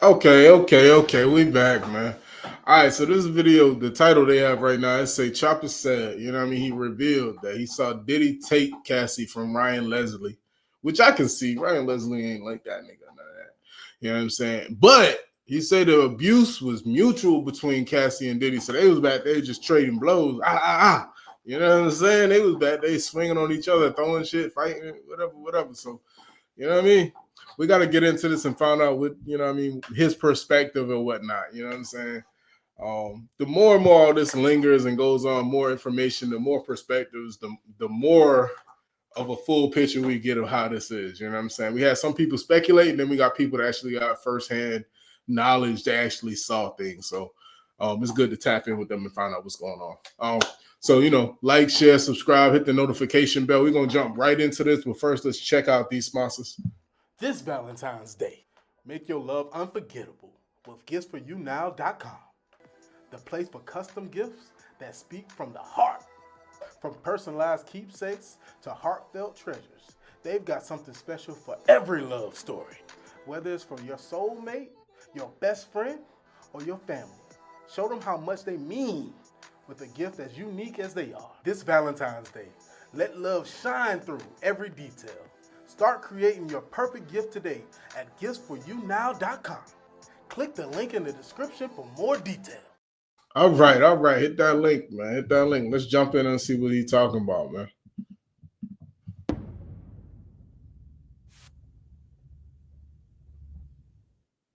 Okay. We back, man. All right, so this video, the title they have right now, it say Chopper said, you know what I mean? He revealed that he saw Diddy take Cassie from Ryan Leslie, which I can see. Ryan Leslie ain't like that nigga, none of that. You know what I'm saying? But he said the abuse was mutual between Cassie and Diddy. So they was back there just trading blows. You know what I'm saying? They was back there swinging on each other, throwing shit, fighting, whatever. So, you know what I mean? We got to get into this and find out what, you know what I mean, his perspective and whatnot. You know what I'm saying? The more and more all this lingers and goes on, more information, the more perspectives, the more of a full picture we get of how this is. You know what I'm saying? We had some people speculate, and then we got people that actually got firsthand knowledge that actually saw things. So it's good to tap in with them and find out what's going on. So, you know, like, share, subscribe, hit the notification bell. We're going to jump right into this. But first, let's check out these sponsors. This Valentine's Day, make your love unforgettable with giftsforyounow.com. The place for custom gifts that speak from the heart. From personalized keepsakes to heartfelt treasures, they've got something special for every love story. Whether it's for your soulmate, your best friend, or your family, show them how much they mean with a gift as unique as they are. This Valentine's Day, let love shine through every detail. Start creating your perfect gift today at giftsforyounow.com. Click the link in the description for more detail. All right. Hit that link, man. Hit that link. Let's jump in and see what he's talking about, man.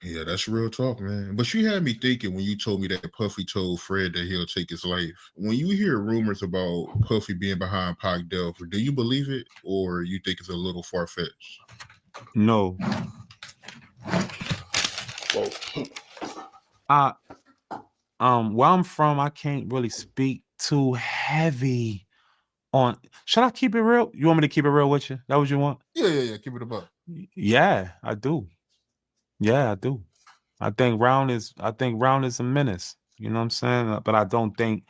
Yeah, that's real talk, man. But you had me thinking when you told me that Puffy told Fred that he'll take his life. When you hear rumors about Puffy being behind Pac Delver, do you believe it or you think it's a little far-fetched? No. Where I'm from, I can't really speak too heavy on. Should I keep it real? You want me to keep it real with you? That what you want? Yeah. Keep it above. Yeah, I do. Yeah, I do. I think Round is a menace. You know what I'm saying? But I don't think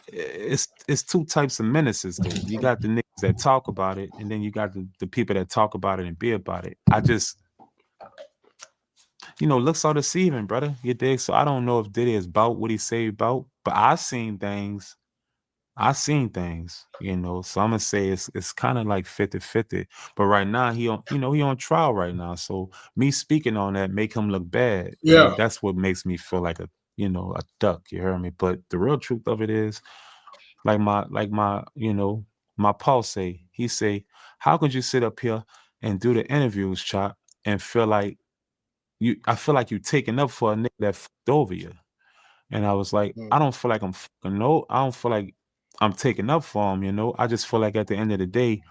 it's two types of menaces though. You got the niggas that talk about it, and then you got the people that talk about it and be about it. I just, looks are deceiving, brother. You dig? So I don't know if Diddy is about what he say about, but I seen things, so I'm gonna say it's kind of like 50-50. But right now he on trial right now. So me speaking on that make him look bad. Yeah. That's what makes me feel like a duck, you heard me? But the real truth of it is, like my Paul say, he say, how could you sit up here and do the interviews, Chop, and feel like I feel like you taking up for a nigga that fucked over you. And I was like, I don't feel like I'm fucking I don't feel like I'm taking up for him, I just feel like at the end of the day,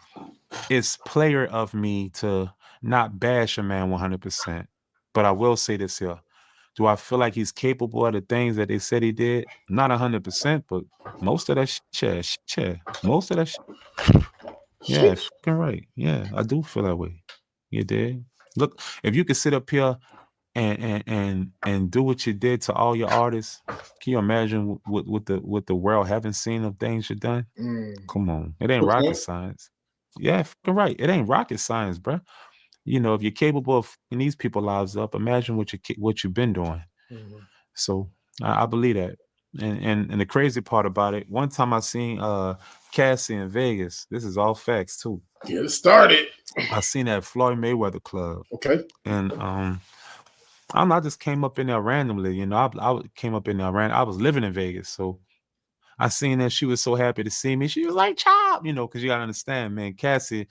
it's player of me to not bash a man 100%. But I will say this here. Do I feel like he's capable of the things that they said he did? Not 100%, but most of that shit. Most of that shit. Yeah, fucking right. Yeah, I do feel that way. You did. Look, if you could sit up here and do what you did to all your artists, can you imagine what the world haven't seen of things you've done? Come on, it ain't rocket science. Yeah, fucking right. It ain't rocket science, bro. If you're capable of fucking these people lives up, imagine what you've been doing. So I believe that. And the crazy part about it, one time I seen Cassie in Vegas. This is all facts too. Get it started. I seen that Floyd Mayweather club. Okay. And I just came up in there randomly. I came up in there I was living in Vegas, so I seen that she was so happy to see me. She was like, "Chop," because you gotta understand, man. Cassie,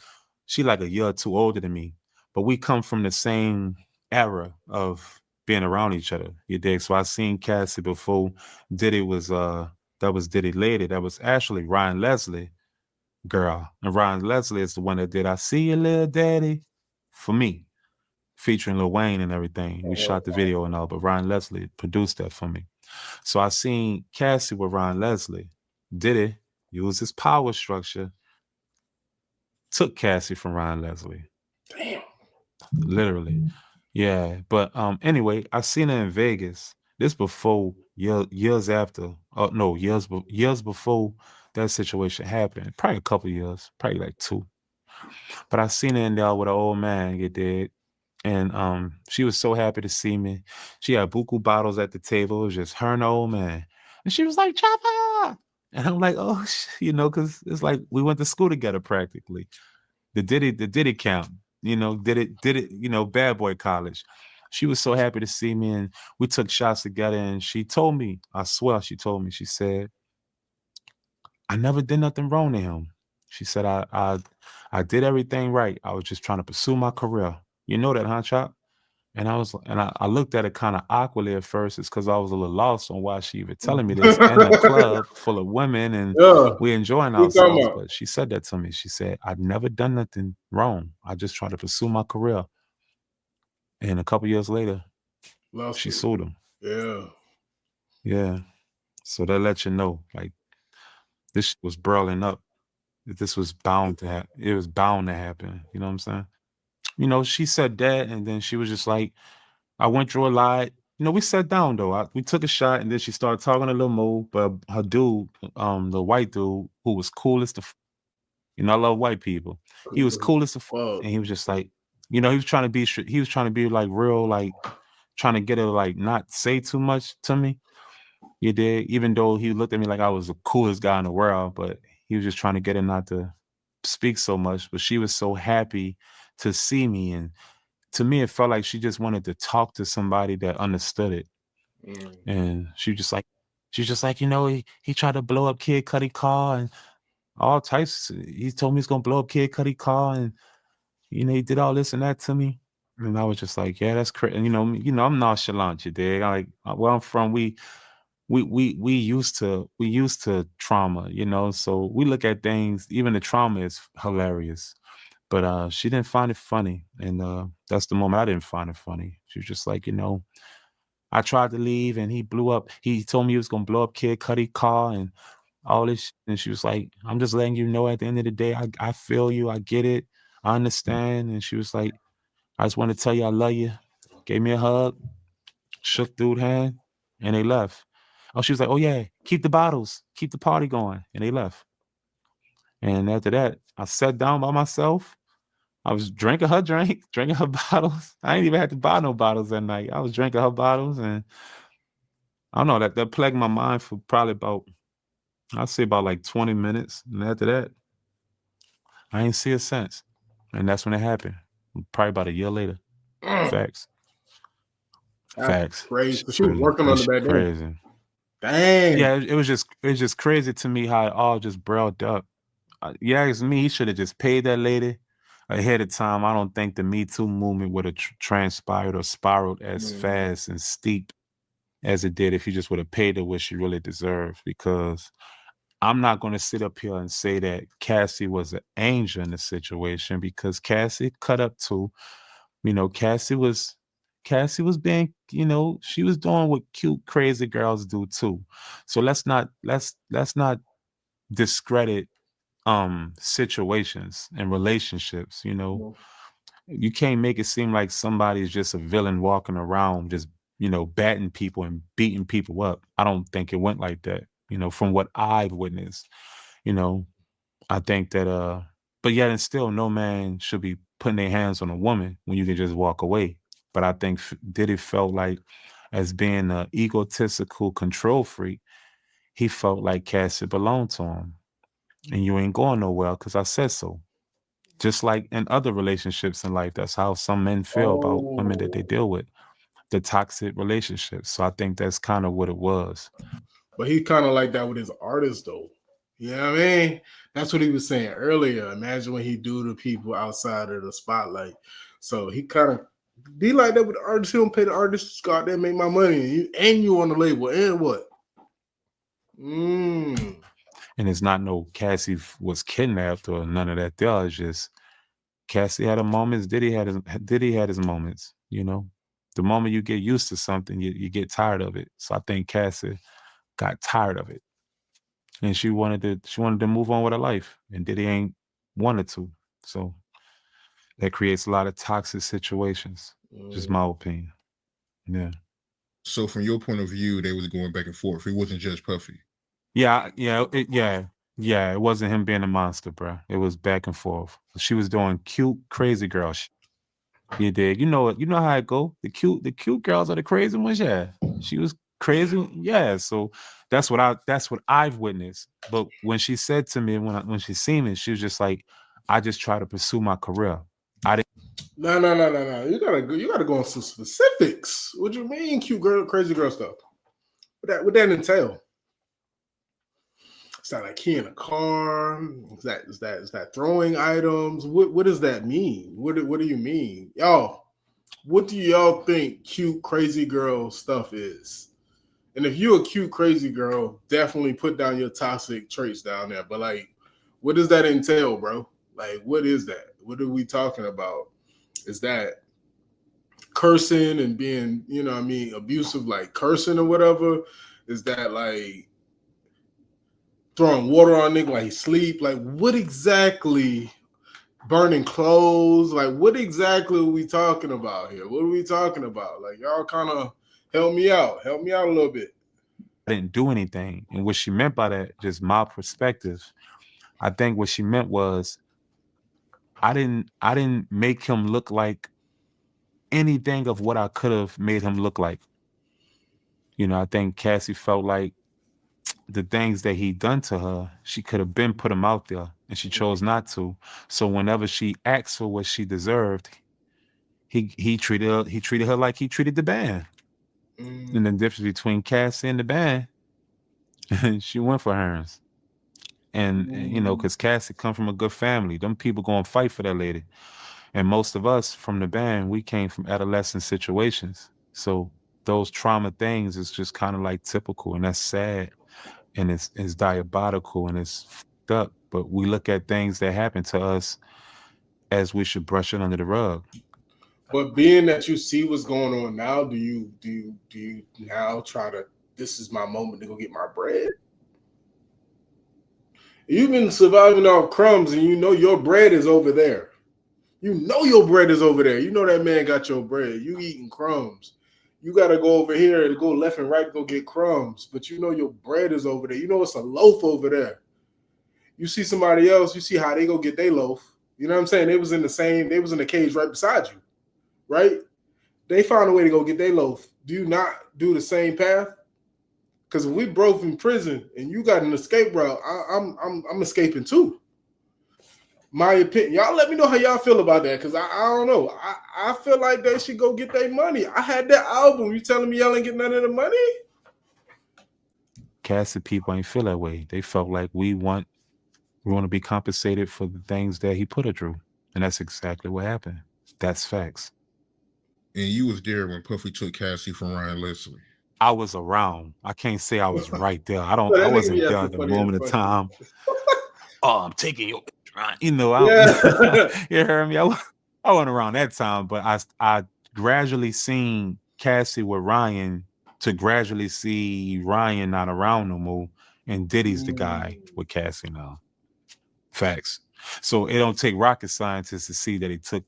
she like a year or two older than me, but we come from the same era of being around each other. You dig? So I seen Cassie before Diddy was that was Diddy lady. That was actually Ryan Leslie girl, and Ryan Leslie is the one that did "I See You, Little Daddy" for me, featuring Lil Wayne and everything. We shot the video and all, but Ryan Leslie produced that for me. So I seen Cassie with Ryan Leslie. Diddy use his power structure, took Cassie from Ryan Leslie. Damn. Literally. Yeah. But anyway, I seen her in Vegas. This before years after. Oh no, years before that situation happened. Probably a couple years, probably like 2. But I seen her in there with an old man, you did. And she was so happy to see me. She had buku bottles at the table. It was just her and the old man. And she was like, Chopper. And I'm like, oh, because it's like we went to school together practically. The Diddy camp, did it, bad boy college. She was so happy to see me, and we took shots together. And she told me, I swear, she said, I never did nothing wrong to him. She said, I did everything right. I was just trying to pursue my career. You know that, huh, Chop? And I looked at it kind of awkwardly at first. It's because I was a little lost on why she even telling me this in a club full of women and Yeah. we enjoying What you talking ourselves. about? But she said that to me. She said, I've never done nothing wrong. I just try to pursue my career. And a couple years later, Lost she it. sued him. Yeah. Yeah. So that lets you know, like, this shit was burling up. This was bound to happen. It was bound to happen. You know what I'm saying? She said that, and then she was just like, I went through a lot. We sat down though. We took a shot, and then she started talking a little more. But her dude, the white dude, who was coolest to, I love white people. He was coolest to, Fuck. and he was just like, he was trying to be, like real, like trying to get her like not say too much to me. You did, even though he looked at me like I was the coolest guy in the world, but he was just trying to get her not to speak so much. But she was so happy to see me, and to me, it felt like she just wanted to talk to somebody that understood it. And she's just like, he tried to blow up Kid Cudi car and all types. He told me he's gonna blow up Kid Cudi car, and he did all this and that to me. And I was just like, yeah, that's crazy. And I'm nonchalant, you dig? Like where I'm from, we used to trauma, so we look at things, even the trauma is hilarious. But she didn't find it funny. And that's the moment I didn't find it funny. She was just like, I tried to leave and he told me he was gonna blow up Kid Cudi car and all this. And she was like, I'm just letting you know at the end of the day, I feel you, I get it, I understand. And she was like, I just want to tell you I love you. Gave me a hug, shook dude's hand, and they left. Oh, she was like, oh yeah, keep the bottles, keep the party going. And they left. And after that, I sat down by myself. I was drinking her drink, drinking her bottles. I ain't even had to buy no bottles that night. I was drinking her bottles, and I don't know, that plagued my mind for probably about, I'd say about like 20 minutes. And after that, I ain't see her since. And that's when it happened. Probably about a year later. Facts. That's Facts. crazy. She So she was crazy. working That on the shit back then. crazy. Dang. Yeah, it was just crazy to me how it all just brought up. You ask me, he should have just paid that lady ahead of time. I don't think the Me Too movement would have transpired or spiraled as fast and steep as it did if he just would have paid her what she really deserved. Because I'm not going to sit up here and say that Cassie was an angel in the situation, because Cassie cut up too. Cassie was being, she was doing what cute, crazy girls do too. So let's not discredit situations and relationships. You can't make it seem like somebody's just a villain walking around just batting people and beating people up. I don't think it went like that, from what I've witnessed. you know I think that but yet and still, no man should be putting their hands on a woman when you can just walk away. But I think Diddy felt like, as being an egotistical control freak, he felt like Cassie belonged to him, and you ain't going nowhere because I said so. Just like in other relationships in life, that's how some men feel about women that they deal with, the toxic relationships. So I think that's kind of what it was. But he kind of like that with his artists, though. You know what I mean? That's what he was saying earlier. Imagine what he do to people outside of the spotlight. So he kind of be like that with the artists. He don't pay the artists to go out there and make my money. And you on the label. And what? And it's not no Cassie was kidnapped or none of that. There is just Cassie had her moments. Diddy had his moments. The moment you get used to something, you get tired of it. So I think Cassie got tired of it, and she wanted to move on with her life, and Diddy ain't wanted to. So that creates a lot of toxic situations. Just my opinion. Yeah. So from your point of view, they was going back and forth. It wasn't just Puffy. Yeah. It wasn't him being a monster, bro. It was back and forth. She was doing cute, crazy girl shit. You dig? You know how it go. The cute girls are the crazy ones. Yeah, she was crazy. Yeah, so that's what I've witnessed. But when she said to me when she seen me, she was just like, I just try to pursue my career. I didn't. No. You gotta go on some specifics. What do you mean, cute girl, crazy girl stuff? What that entail? Is that like key in a car? Is that throwing items? What does that mean? What do you mean, y'all? What do y'all think cute crazy girl stuff is? And if you're a cute crazy girl, definitely put down your toxic traits down there. But like, what does that entail, bro? Like, what is that? What are we talking about? Is that cursing and being, what I mean, abusive, like cursing or whatever? Is that like throwing water on nigga like he sleep? Like, what exactly? Burning clothes? Like, what exactly are we talking about here? What are we talking about? Like, y'all kind of help me out. Help me out a little bit. I didn't do anything. And what she meant by that, just my perspective, I think what she meant was I didn't make him look like anything of what I could have made him look like. I think Cassie felt like the things that he done to her, she could have been put him out there, and she chose not to. So whenever she asked for what she deserved, he treated her like he treated the band. And the difference between Cassie and the band, she went for hers. And because Cassie come from a good family, them people gonna fight for that lady. And most of us from the band, we came from adolescent situations. So those trauma things is just kind of like typical, and that's sad, and it's diabolical, and it's fucked up. But we look at things that happen to us as we should brush it under the rug. But being that you see what's going on now, do you now try to? This is my moment to go get my bread. You've been surviving off crumbs, and you know your bread is over there. You know your bread is over there. You know that man got your bread. You eating crumbs. You got to go over here and go left and right to go get crumbs. But you know your bread is over there. You know it's a loaf over there. You see somebody else, you see how they go get their loaf. You know what I'm saying? They was in the cage right beside you, right? They found a way to go get their loaf. Do you not do the same path? Because if we both in prison and you got an escape route, I'm escaping too. My opinion. Y'all let me know how y'all feel about that, because I don't know. I feel like they should go get their money. I had that album. You telling me y'all ain't get none of the money? Cassie people ain't feel that way. They felt like we want to be compensated for the things that he put her through. And that's exactly what happened. That's facts. And you was there when Puffy took Cassie from Ryan Leslie. I was around. I can't say I was right there. So that I nigga be wasn't there asking at the funny ass moment of questions. time. Oh, I'm taking your right. Yeah. You heard me. I wasn't around that time, but I gradually seen Cassie with Ryan to gradually see Ryan not around no more, and Diddy's the guy with Cassie now. Facts. So it don't take rocket scientists to see that he took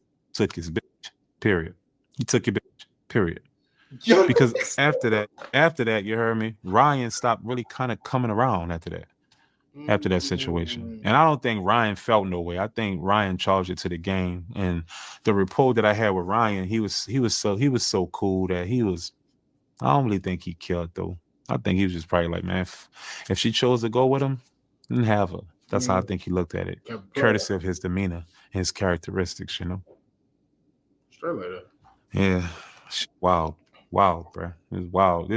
his bitch. Period. He took your bitch. Period. Because after that, you heard me. Ryan stopped really kind of coming around after that situation. And I don't think Ryan felt no way. I think Ryan charged it to the game. And the rapport that I had with Ryan, he was so cool that I don't really think he killed though. I think he was just probably like, man, if she chose to go with him, then have her. That's how I think he looked at it. Courtesy of his demeanor, his characteristics, Straight like that. Yeah. Wow. Wow, bro. It's wild.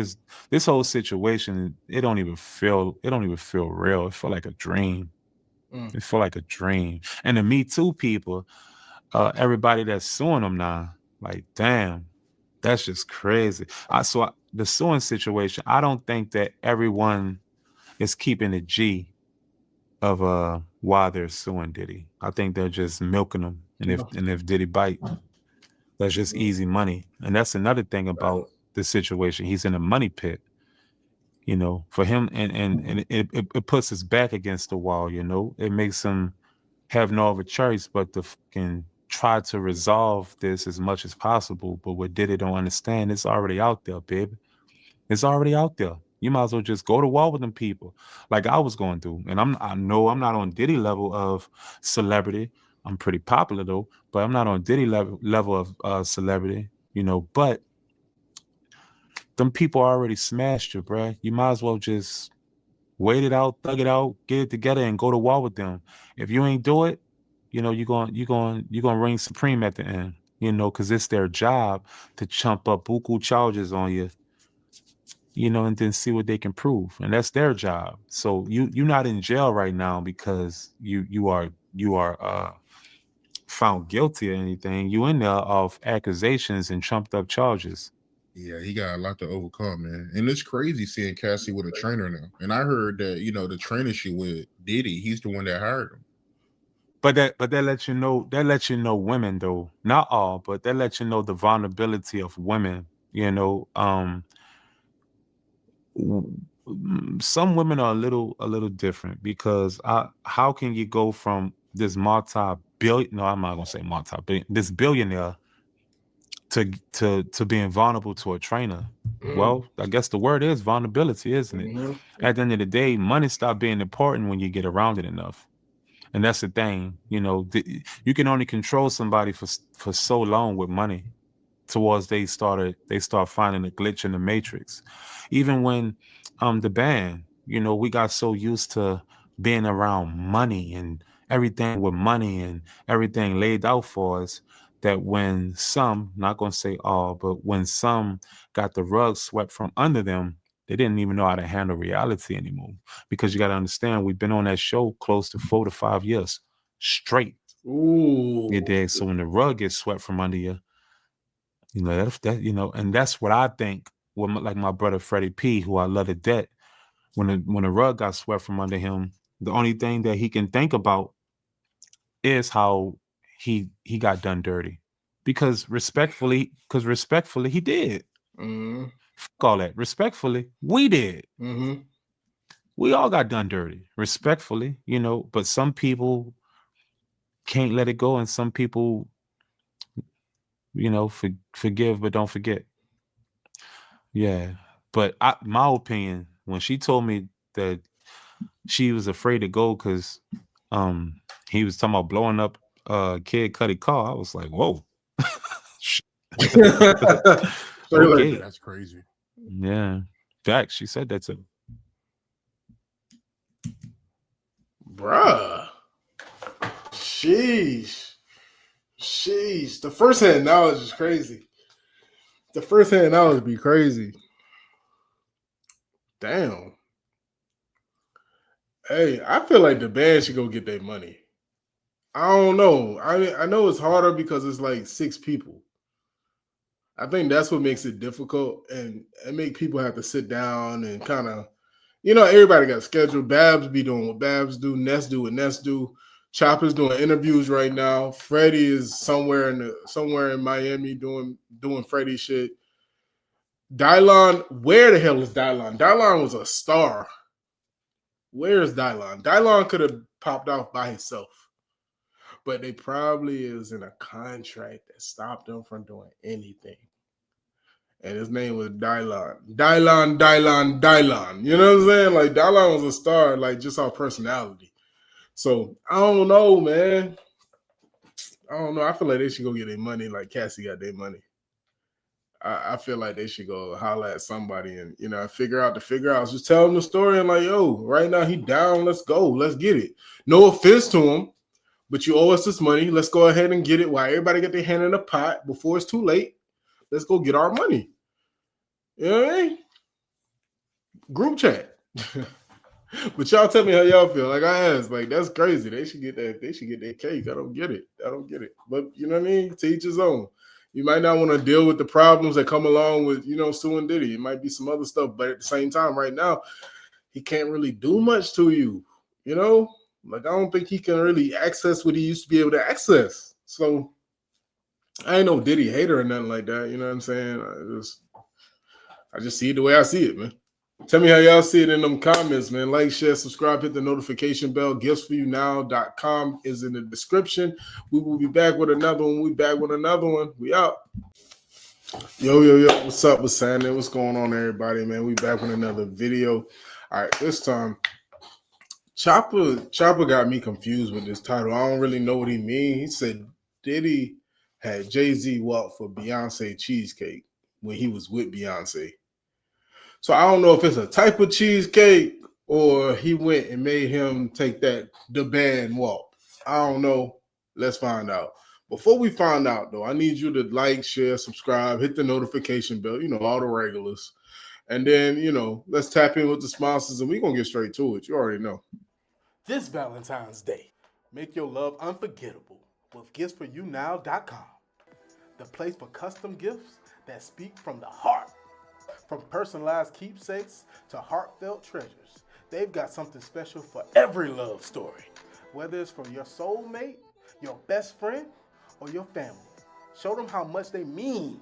This whole situation, it don't even feel real. It felt like a dream. It felt like a dream. And the Me Too people, everybody that's suing them now, like, damn, that's just crazy. The suing situation, I don't think that everyone is keeping the G of why they're suing Diddy. I think they're just milking them. And if Diddy bite, that's just easy money. And that's another thing about the situation. He's in a money pit, for him, and it puts his back against the wall, It makes him have no other choice but to fucking try to resolve this as much as possible. But what Diddy don't understand, it's already out there, baby. It's already out there. You might as well just go to war with them people, like I was going through. And I know I'm not on Diddy level of celebrity, I'm pretty popular though, but I'm not on Diddy level of celebrity, you know. But them people already smashed you, bruh. You might as well just wait it out, thug it out, get it together, and go to war with them. If you ain't do it, you know, you're gonna reign supreme at the end, you know, because it's their job to chump up buku charges on you, you know, and then see what they can prove. And that's their job. So you're not in jail right now because you are found guilty or anything. You in there of accusations and trumped up charges. Yeah, he got a lot to overcome, man. And it's crazy seeing Cassie with a trainer now. And I heard that, the trainer she with Diddy, he's the one that hired him. But that lets you know women though, not all, but that lets you know the vulnerability of women. You know, some women are a little different because how can you go from this multi-billion? No, I'm not gonna say multi-billion. This billionaire to being vulnerable to a trainer. Well, I guess the word is vulnerability, isn't it? At the end of the day, money stop being important when you get around it enough. And that's the thing, you know, you can only control somebody for so long with money towards they start finding a glitch in the matrix. Even when the band, you know, we got so used to being around money and everything with money and everything laid out for us that when some, not gonna say all, but when some got the rug swept from under them, they didn't even know how to handle reality anymore. Because you got to understand, we've been on that show close to 4 to 5 years straight. Ooh. You dig? So when the rug gets swept from under you, you know that you know, and that's what I think. With like my brother Freddie P, who I love to death, when the rug got swept from under him, the only thing that he can think about is how he got done dirty. Because respectfully, he did. Fuck all that. Respectfully, we did. We all got done dirty, respectfully, you know, but some people can't let it go, and some people, you know, forgive but don't forget. Yeah. But my opinion, when she told me that she was afraid to go because he was talking about blowing up Kid Cudi car, I was like, whoa. Okay. That's crazy. Yeah. Fact, she said that to me. Bruh. Sheesh. The first hand knowledge is crazy. The first hand knowledge be crazy. Damn. Hey, I feel like the band should go get their money. I don't know. I know it's harder because it's like 6 people. I think that's what makes it difficult, and it make people have to sit down and kind of, you know, everybody got scheduled. Babs be doing what Babs do, Ness do what Ness do. Chopper's doing interviews right now. Freddie is somewhere in Miami doing Freddie shit. Dylon, where the hell is Dylon? Dylon was a star. Where is Dylon? Dylon could have popped off by himself, but they probably is in a contract that stopped them from doing anything. And his name was Dylon. You know what I'm saying? Like, Dylon was a star, like, just our personality. So, I don't know, man. I don't know. I feel like they should go get their money like Cassie got their money. I feel like they should go holler at somebody and, you know, figure out. Just tell them the story and like, yo, right now he down. Let's go. Let's get it. No offense to him, but you owe us this money. Let's go ahead and get it while everybody get their hand in the pot before it's too late. Let's go get our money. You know what I mean? Group chat. But y'all tell me how y'all feel. Like I asked, like that's crazy. They should get that. They should get their cake. I don't get it. But you know what I mean? To each his own. You might not want to deal with the problems that come along with, you know, suing Diddy. It might be some other stuff, but at the same time, right now, he can't really do much to you. You know, like I don't think he can really access what he used to be able to access. So I ain't no Diddy hater or nothing like that. You know what I'm saying? I just see it the way I see it, man. Tell me how y'all see it in them comments, man. Like, share, subscribe, hit the notification bell. Giftsforyounow.com is in the description. We will be back with another one. We out. Yo. What's up? What's happening? What's going on, everybody, man? We back with another video. All right, this time, Chopper got me confused with this title. I don't really know what he mean. He said Diddy had Jay-Z walk for Beyonce cheesecake when he was with Beyonce. So I don't know if it's a type of cheesecake or he went and made him take that the band walk. I don't know. Let's find out. Before we find out, though, I need you to like, share, subscribe, hit the notification bell, all the regulars. And then, let's tap in with the sponsors and we're going to get straight to it. You already know. This Valentine's Day, make your love unforgettable with giftsforyoumnow.com. The place for custom gifts that speak from the heart. From personalized keepsakes to heartfelt treasures, they've got something special for every love story. Whether it's from your soulmate, your best friend, or your family, show them how much they mean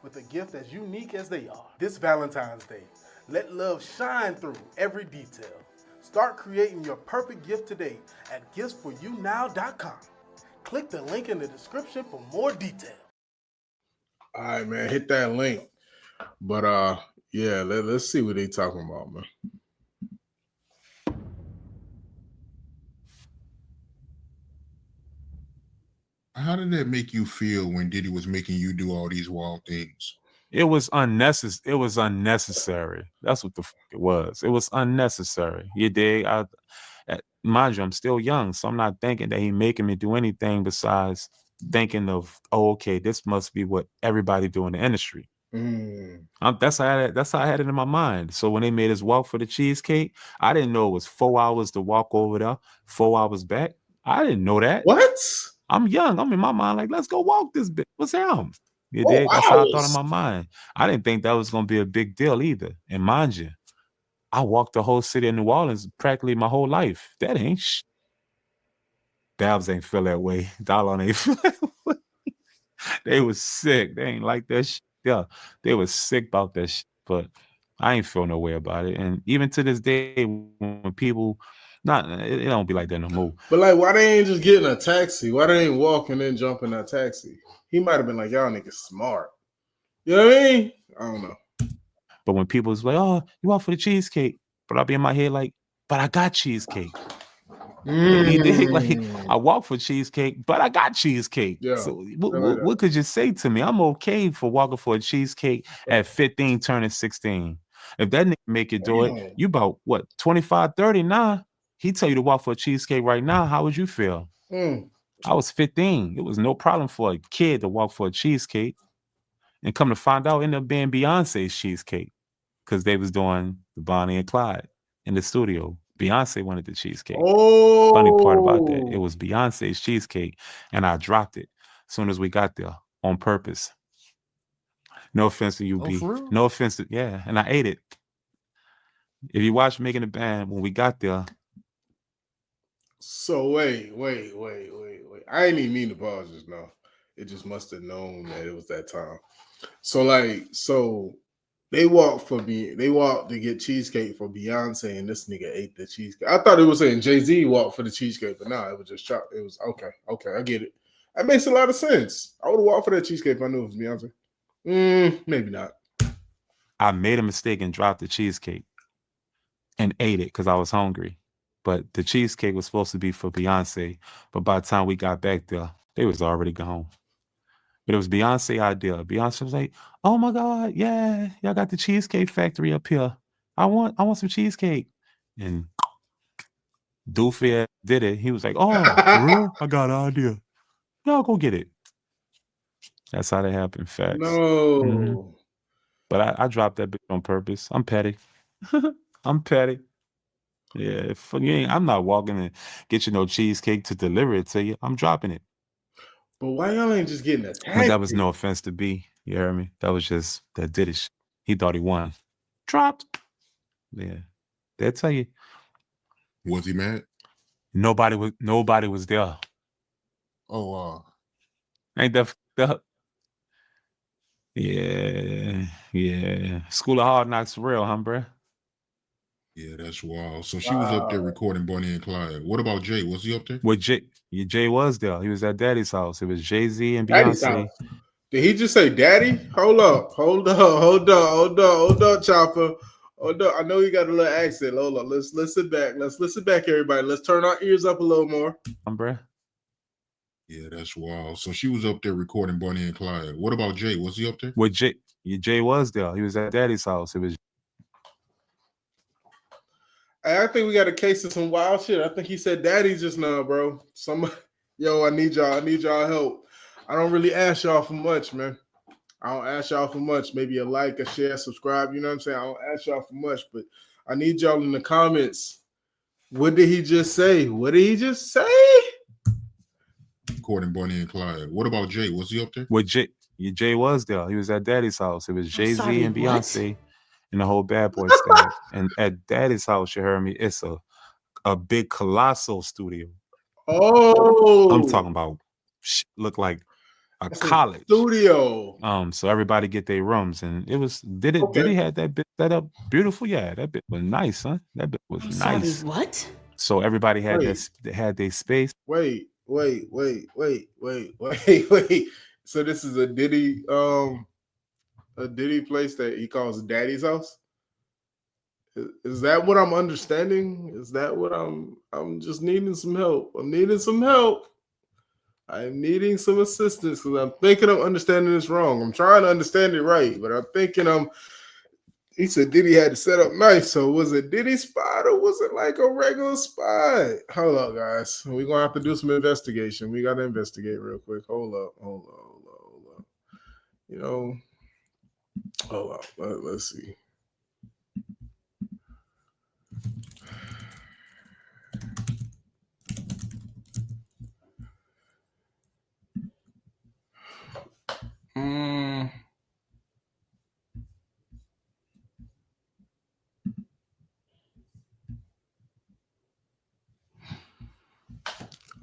with a gift as unique as they are. This Valentine's Day, let love shine through every detail. Start creating your perfect gift today at giftsforyoumnow.com. Click the link in the description for more details. All right, man, hit that link. But yeah, let's see what they talking about, man. How did that make you feel when Diddy was making you do all these wild things? It was unnecessary. It was unnecessary. That's what the fuck it was. It was unnecessary. You dig? Mind you, I'm still young, so I'm not thinking that he making me do anything besides thinking of, oh, okay, this must be what everybody do in the industry. That's how I had it in my mind. So when they made us walk for the cheesecake, I didn't know it was 4 hours to walk over there, 4 hours back. I didn't know that. What? I'm young. I'm in my mind like, let's go walk this bit. What's him? You 4 dig? That's how I thought in hours. my mind. I didn't think that was gonna be a big deal either. And mind you, I walked the whole city of New Orleans practically my whole life. That ain't Dabs ain't feel that way. Dollar ain't feel that way. They was sick. They ain't like that shit. Yeah, they was sick about that shit. But I ain't feel no way about it. And even to this day, when people, it don't be like that no more. But like, why they ain't just getting a taxi? Why they ain't walking and jumping that taxi? He might have been like, y'all niggas smart. You know what I mean? I don't know. But when people was like, oh, you out for the cheesecake? But I'll be in my head like, but I got cheesecake. You dig? Like, I walk for cheesecake, but I got cheesecake. Yeah, So like what could you say to me? I'm okay for walking for a cheesecake at 15, turning 16. If that nigga make you do it, you about what, 25, 30 now? He tell you to walk for a cheesecake right now. How would you feel? I was 15. It was no problem for a kid to walk for a cheesecake. And come to find out, ended up being Beyonce's cheesecake because they was doing the Bonnie and Clyde in the studio. Beyonce wanted the cheesecake. Oh, funny part about that, it was Beyonce's cheesecake, and I dropped it as soon as we got there on purpose. No offense to you, B. No offense to, yeah, and I ate it. If you watch Making the Band, when we got there. So wait. I ain't even mean to pause just now. It just must have known that it was that time. So they walked to get cheesecake for Beyonce, and this nigga ate the cheesecake. I thought it was saying Jay-Z walked for the cheesecake, but nah, it was just chopped. It was okay, I get it. That makes a lot of sense. I would have walked for that cheesecake if I knew it was Beyonce. Maybe not. I made a mistake and dropped the cheesecake and ate it because I was hungry. But the cheesecake was supposed to be for Beyonce. But by the time we got back there, they was already gone. But it was Beyonce's idea. Beyonce was like, "Oh my God, yeah, y'all got the Cheesecake Factory up here. I want some cheesecake." And Doofy did it. He was like, "Oh, for real? I got an idea. Y'all go get it." That's how that happened. Facts. No. Mm-hmm. But I dropped that bitch on purpose. I'm petty. I'm petty. Yeah, I'm not walking and get you no cheesecake to deliver it to you. I'm dropping it. But why y'all ain't just getting attacked? But that was no offense to B. You heard me? That was just that did it. He thought he won. Dropped. Yeah. They'll tell you. Was he mad? Nobody was there. Oh wow. Ain't that up? Yeah. School of Hard Knocks for real, huh, bruh? Yeah, that's wild. So she was up there recording Bonnie and Clyde. What about Jay? Was he up there? With Jay was there. He was at Daddy's house. It was Jay-Z and Beyonce. Did he just say daddy? Hold up, Chopper. Oh no, I know you got a little accent. Hold on, let's sit back. Let's listen back, everybody. Let's turn our ears up a little more. Bruh. Yeah, that's wild. So she was up there recording Bonnie and Clyde. What about Jay? Was he up there? With Jay was there. He was at Daddy's house. It was I think we got a case of some wild shit. I think he said daddy just now, bro. Yo, I need y'all help. I don't really ask y'all for much, man. I don't ask y'all for much. Maybe a like, a share, subscribe. You know what I'm saying? I don't ask y'all for much, but I need y'all in the comments. What did he just say? What did he just say? Recording Bonnie and Clyde. What about Jay? Was he up there? with Jay. Jay was there. He was at Daddy's house. It was Jay-Z and Beyonce and the whole Bad Boy staff. And at Daddy's house, you heard me, it's a big colossal studio. Oh, I'm talking about look like a that's college studio. So everybody get their rooms, and it was Diddy had that bit set up beautiful. Yeah, that bit was nice, huh? That bit was nice. What? So everybody had their space. Wait. So this is a Diddy place that he calls Daddy's house. Is that what I'm understanding? Is that what I'm just needing some help? I'm needing some help. I'm needing some assistance because I'm thinking I'm understanding this wrong. I'm trying to understand it right, but I'm thinking he said Diddy had to set up nice. So was it Diddy spot or was it like a regular spot? Hold up, guys. We're gonna have to do some investigation. We gotta investigate real quick. Hold up. You know, hold up. Let's see.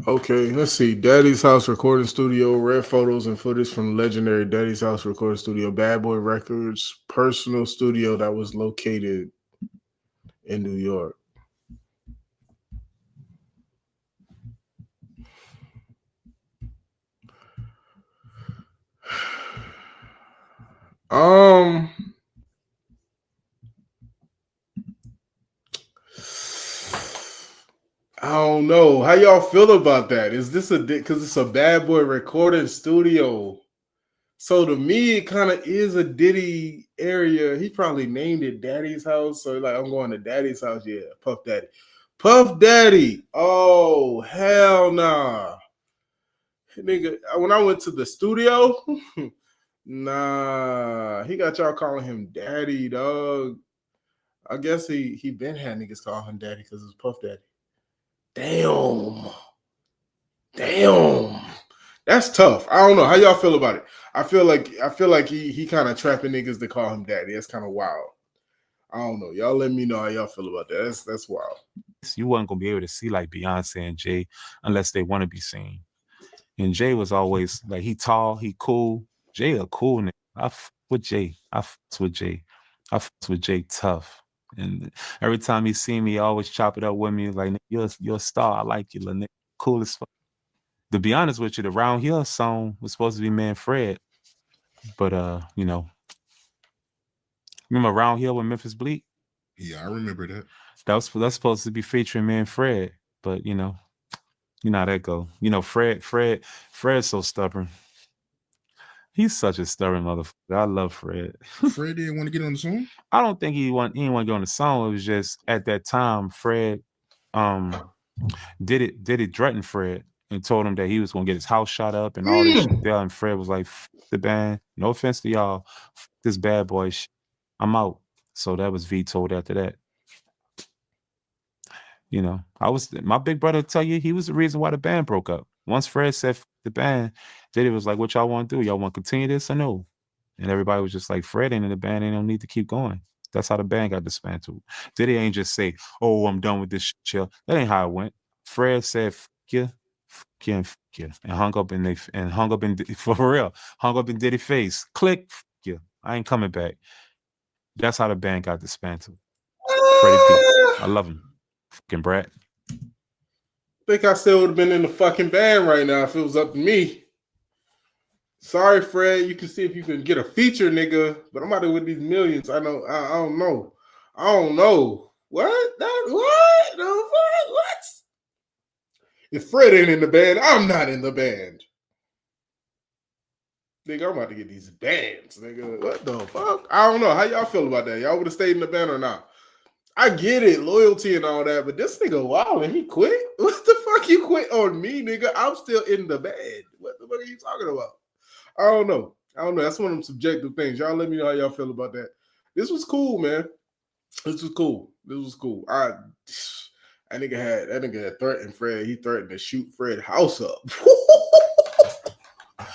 Okay, let's see. Daddy's House Recording Studio, rare photos and footage from legendary Daddy's House Recording Studio, Bad Boy Records, personal studio that was located in New York. I don't know. How y'all feel about that? Is this because it's a Bad Boy recording studio? So to me, it kind of is a Diddy area. He probably named it Daddy's house. So like, I'm going to Daddy's house. Yeah, Puff Daddy. Puff Daddy. Oh, hell nah. Nigga, when I went to the studio, nah, he got y'all calling him Daddy, dog. I guess he been had niggas call him Daddy because it's Puff Daddy. Damn. That's tough. I don't know. How y'all feel about it? I feel like he kind of trapping niggas to call him daddy. That's kind of wild. I don't know. Y'all let me know how y'all feel about that. That's wild. You wasn't gonna be able to see like Beyonce and Jay unless they want to be seen. And Jay was always like, he tall, he cool. Jay a cool nigga. I f with Jay. I f with Jay. I f with Jay tough. And every time he see me, he always chop it up with me like, you're a star. I like you, little nigga. Cool as fuck. To be honest with you, the Round Here song was supposed to be Man Fred. But you know, remember Round Here with Memphis Bleak? Yeah, I remember that. That's supposed to be featuring Man Fred. But you know how that go. You know, Fred's so stubborn. He's such a stubborn motherfucker. I love Fred. Fred didn't want to get on the song? I don't think he didn't want to get on the song. It was just at that time, Fred did it threaten Fred and told him that he was gonna get his house shot up and all this shit there. And Fred was like, F the band. No offense to y'all. F this Bad Boy shit. I'm out. So that was vetoed after that. You know, my big brother tell you he was the reason why the band broke up. Once Fred said F the band, Diddy was like, what y'all want to do? Y'all want to continue this or no? And everybody was just like, Fred ain't in the band, ain't no need to keep going. That's how the band got dismantled. Diddy ain't just say, oh, I'm done with this shit, chill. That ain't how it went. Fred said, f you, and hung up in for real, hung up in Diddy's face. Click, f you. I ain't coming back. That's how the band got dismantled. Freddie P. I love him. Fucking Brad. I think I still would have been in the fucking band right now if it was up to me. Sorry, Fred. You can see if you can get a feature, nigga. But I'm out there with these millions. I don't know. I don't know. What? What? The fuck? What? If Fred ain't in the band, I'm not in the band. Nigga, I'm about to get these bands, nigga. What the fuck? I don't know. How y'all feel about that? Y'all would have stayed in the band or not? I get it, loyalty and all that, but this nigga wow, and he quit? What the fuck you quit on me, nigga? I'm still in the band. What the fuck are you talking about? I don't know. That's one of them subjective things. Y'all let me know how y'all feel about that. This was cool, man. This was cool. That nigga had threatened Fred. He threatened to shoot Fred's house up.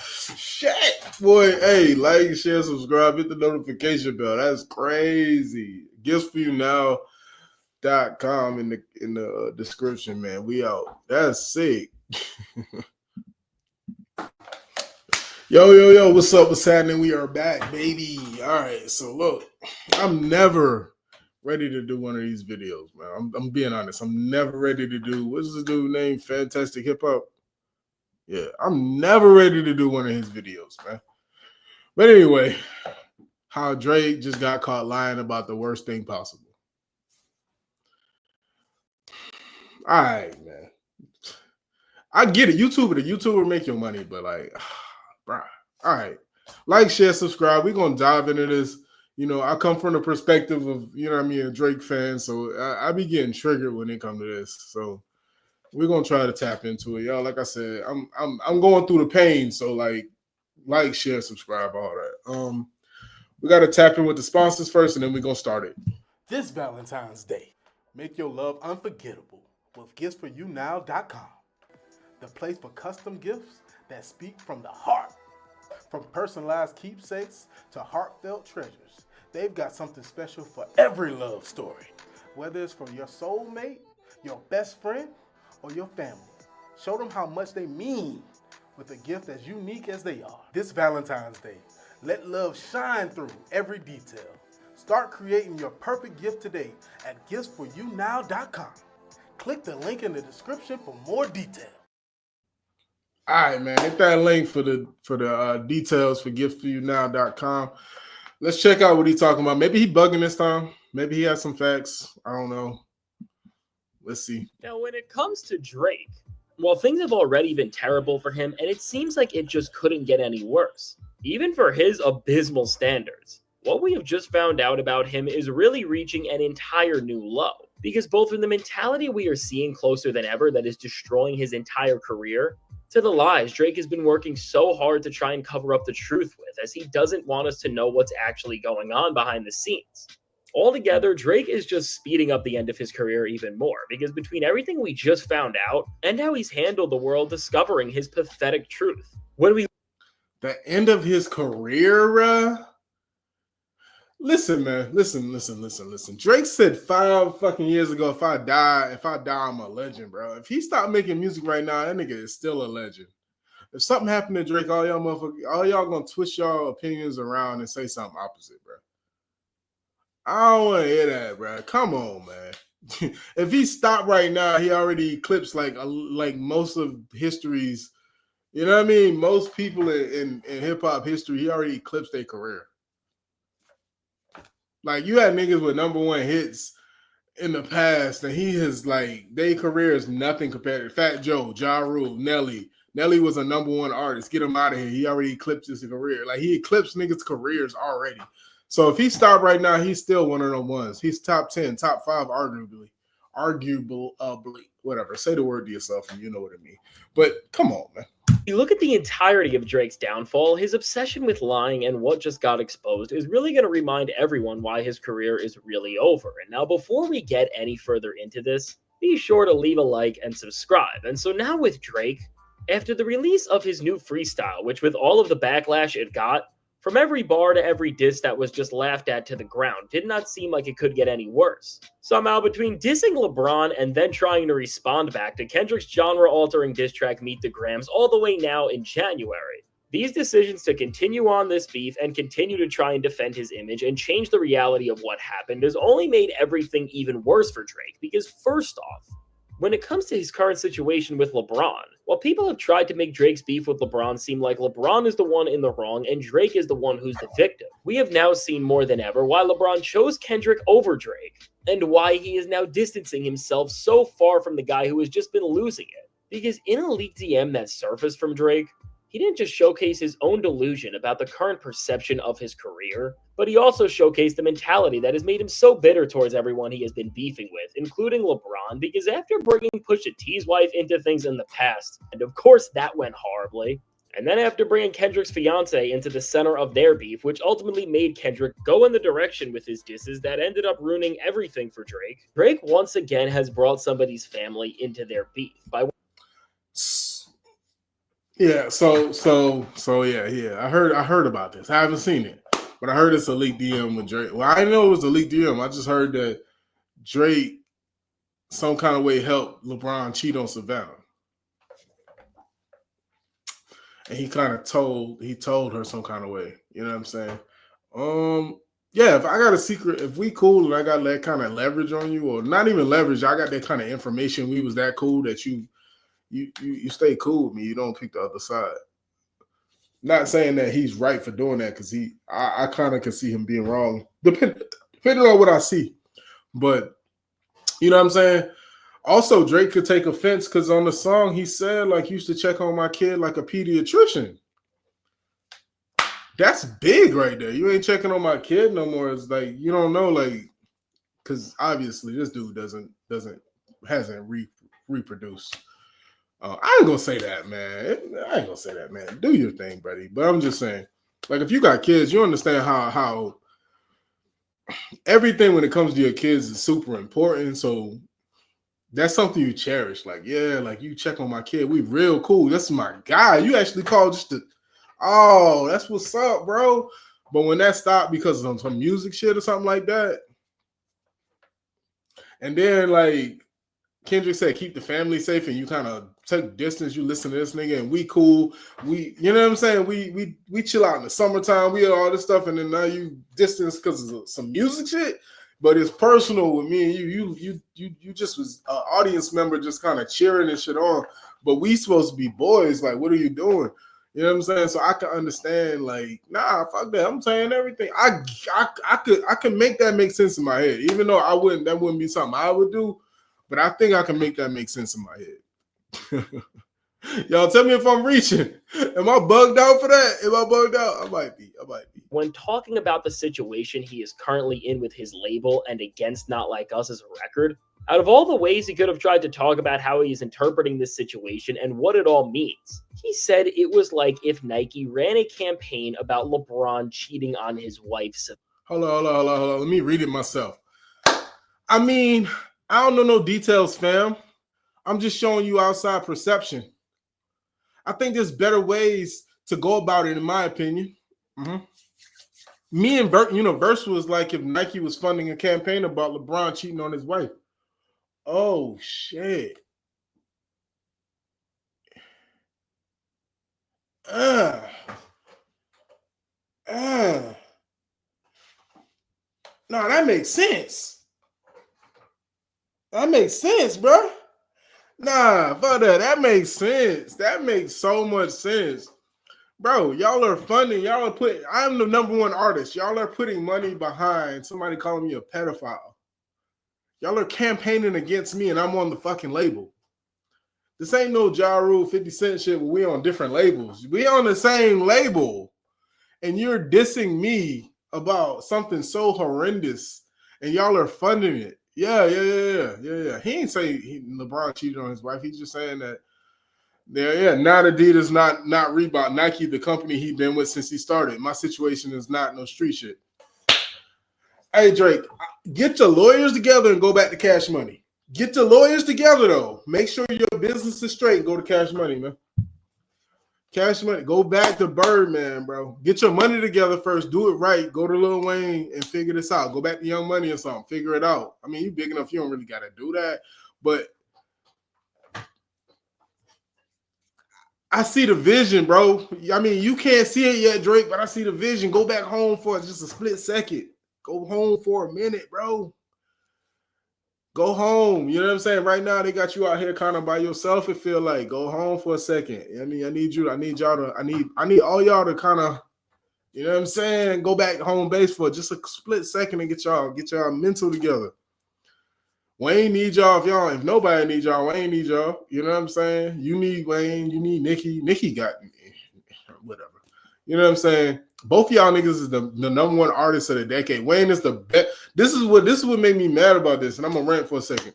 Shit, boy. Hey, like, share, subscribe, hit the notification bell. That's crazy. Giftsforyounow.com in the description, man. We out. That's sick. Yo, what's up? What's happening? We are back, baby. All right, so look, I'm never ready to do one of these videos, man. I'm being honest. I'm never ready to do, what's the dude named Fantastic Hip Hop? Yeah, I'm never ready to do one of his videos, man. But anyway, how Drake just got caught lying about the worst thing possible. All right, man. I get it. YouTuber make your money, but like, bruh. All right. Like, share, subscribe. We're going to dive into this. You know, I come from the perspective of, you know what I mean, a Drake fan. So I be getting triggered when it comes to this. So we're going to try to tap into it. Y'all, like I said, I'm going through the pain. So like, share, subscribe, all that. We got to tap in with the sponsors first, and then we're going to start it. This Valentine's Day, make your love unforgettable with giftsforyounow.com. The place for custom gifts that speak from the heart. From personalized keepsakes to heartfelt treasures, they've got something special for every love story. Whether it's from your soulmate, your best friend, or your family, show them how much they mean with a gift as unique as they are. This Valentine's Day, let love shine through every detail. Start creating your perfect gift today at giftsforyounow.com. Click the link in the description for more details. All right, man. Hit that link for the details for giftsforyounow.com. Let's check out what he's talking about. Maybe he bugging this time. Maybe he has some facts. I don't know. Let's see. Now, when it comes to Drake, well, things have already been terrible for him, and it seems like it just couldn't get any worse, even for his abysmal standards. What we have just found out about him is really reaching an entire new low, because both from the mentality we are seeing closer than ever that is destroying his entire career, to the lies Drake has been working so hard to try and cover up the truth with, as he doesn't want us to know what's actually going on behind the scenes. Altogether, Drake is just speeding up the end of his career even more, because between everything we just found out and how he's handled the world discovering his pathetic truth, the end of his career, listen, man, listen. Drake said 5 fucking years ago, if I die, I'm a legend, bro. If he stopped making music right now, that nigga is still a legend. If something happened to Drake, all y'all gonna twist y'all opinions around and say something opposite, bro. I don't want to hear that, bro. Come on, man. If he stopped right now, he already eclipsed like most of history's. You know what I mean? Most people in hip hop history, he already eclipsed their career. Like, you had niggas with #1 hits in the past, and he has, like, their career is nothing compared to Fat Joe, Ja Rule, Nelly. Nelly was a #1 artist. Get him out of here. He already eclipsed his career. Like, he eclipsed niggas' careers already. So if he stopped right now, he's still one of them ones. He's top 10, top 5, arguably, whatever. Say the word to yourself, and you know what I mean. But come on, man. You look at the entirety of Drake's downfall, his obsession with lying and what just got exposed is really going to remind everyone why his career is really over. And now, before we get any further into this, be sure to leave a like and subscribe. And so now with Drake, after the release of his new freestyle, which with all of the backlash it got, from every bar to every diss that was just laughed at to the ground, did not seem like it could get any worse. Somehow, between dissing LeBron and then trying to respond back to Kendrick's genre-altering diss track Meet the Grams all the way now in January, these decisions to continue on this beef and continue to try and defend his image and change the reality of what happened has only made everything even worse for Drake, because first off, When it comes to his current situation with LeBron, while people have tried to make Drake's beef with LeBron seem like LeBron is the one in the wrong and Drake is the one who's the victim, we have now seen more than ever why LeBron chose Kendrick over Drake, and why he is now distancing himself so far from the guy who has just been losing it. Because in a leaked DM that surfaced from Drake, he didn't just showcase his own delusion about the current perception of his career, but he also showcased the mentality that has made him so bitter towards everyone he has been beefing with, including LeBron, because after bringing Pusha T's wife into things in the past, and of course that went horribly, and then after bringing Kendrick's fiance into the center of their beef, which ultimately made Kendrick go in the direction with his disses that ended up ruining everything for Drake, Drake once again has brought somebody's family into their beef by Yeah, so yeah. I heard about this. I haven't seen it, but I heard it's a leaked DM with Drake. Well, I didn't know it was a leaked DM. I just heard that Drake some kind of way helped LeBron cheat on Savannah, and he kind of told her some kind of way. You know what I'm saying? Yeah. If I got a secret, if we cool and I got that kind of leverage on you, or not even leverage, I got that kind of information. We was that cool that you stay cool with me. You don't pick the other side. Not saying that he's right for doing that, because I kind of can see him being wrong, depending on what I see. But you know what I'm saying? Also, Drake could take offense because on the song he said, like, used to check on my kid like a pediatrician. That's big right there. You ain't checking on my kid no more. It's like, you don't know, like, because obviously this dude hasn't reproduced. I ain't gonna say that, man. Do your thing, buddy. But I'm just saying, like, if you got kids, you understand how everything when it comes to your kids is super important. So that's something you cherish. Like, yeah, like, you check on my kid. We real cool. That's my guy. You actually called just to, oh, that's what's up, bro. But when that stopped because of some music shit or something like that, and then like Kendrick said, keep the family safe, and you kind of take distance. You listen to this nigga, and we cool. We, you know what I'm saying? We chill out in the summertime. We all this stuff, and then now you distance because of some music shit. But it's personal with me and you. You just was an audience member, just kind of cheering and shit on. But we supposed to be boys. Like, what are you doing? You know what I'm saying? So I can understand. Like, nah, fuck that. I'm saying everything. I could make that make sense in my head, even though I wouldn't. That wouldn't be something I would do. But I think I can make that make sense in my head. Y'all tell me if I'm reaching. Am I bugged out for that? Am I bugged out? I might be. When talking about the situation he is currently in with his label and against Not Like Us as a record, out of all the ways he could have tried to talk about how he's interpreting this situation and what it all means, he said it was like if Nike ran a campaign about LeBron cheating on his wife. Hold on. Let me read it myself. I mean, I don't know no details, fam. I'm just showing you outside perception. I think there's better ways to go about it, in my opinion. Me and Verse was like if Nike was funding a campaign about LeBron cheating on his wife. Oh, shit. No, that makes sense. That makes sense, bro. Nah, fuck that. That makes sense. That makes so much sense. Bro, y'all are funding. Y'all are putting, I'm the #1 artist. Y'all are putting money behind somebody calling me a pedophile. Y'all are campaigning against me, and I'm on the fucking label. This ain't no Ja Rule 50 Cent shit where we on different labels. We on the same label. And you're dissing me about something so horrendous, and y'all are funding it. Yeah. He ain't say LeBron cheated on his wife. He's just saying that, not Adidas, not Reebok, Nike, the company he been with since he started. My situation is not no street shit. Hey, Drake, get your lawyers together and go back to Cash Money. Get your lawyers together, though. Make sure your business is straight and go to Cash Money, man. Cash Money. Go back to Birdman, bro. Get your money together first. Do it right. Go to Lil Wayne and figure this out. Go back to Young Money or something. Figure it out. I mean, you big enough. You don't really got to do that. But I see the vision, bro. I mean, you can't see it yet, Drake, but I see the vision. Go back home for just a split second. Go home for a minute, bro. Go home. You know what I'm saying? Right now, they got you out here kind of by yourself. It feel like go home for a second. I mean, I need y'all to, I need all y'all to kind of, you know what I'm saying? Go back to home base for just a split second and get y'all mental together. Wayne need y'all if nobody need y'all, Wayne need y'all. You know what I'm saying? You need Wayne, you need Nikki. Nikki got me. Whatever. You know what I'm saying? Both of y'all niggas is the number one artist of the decade. Wayne is the best. This is what made me mad about this, and I'm gonna rant for a second.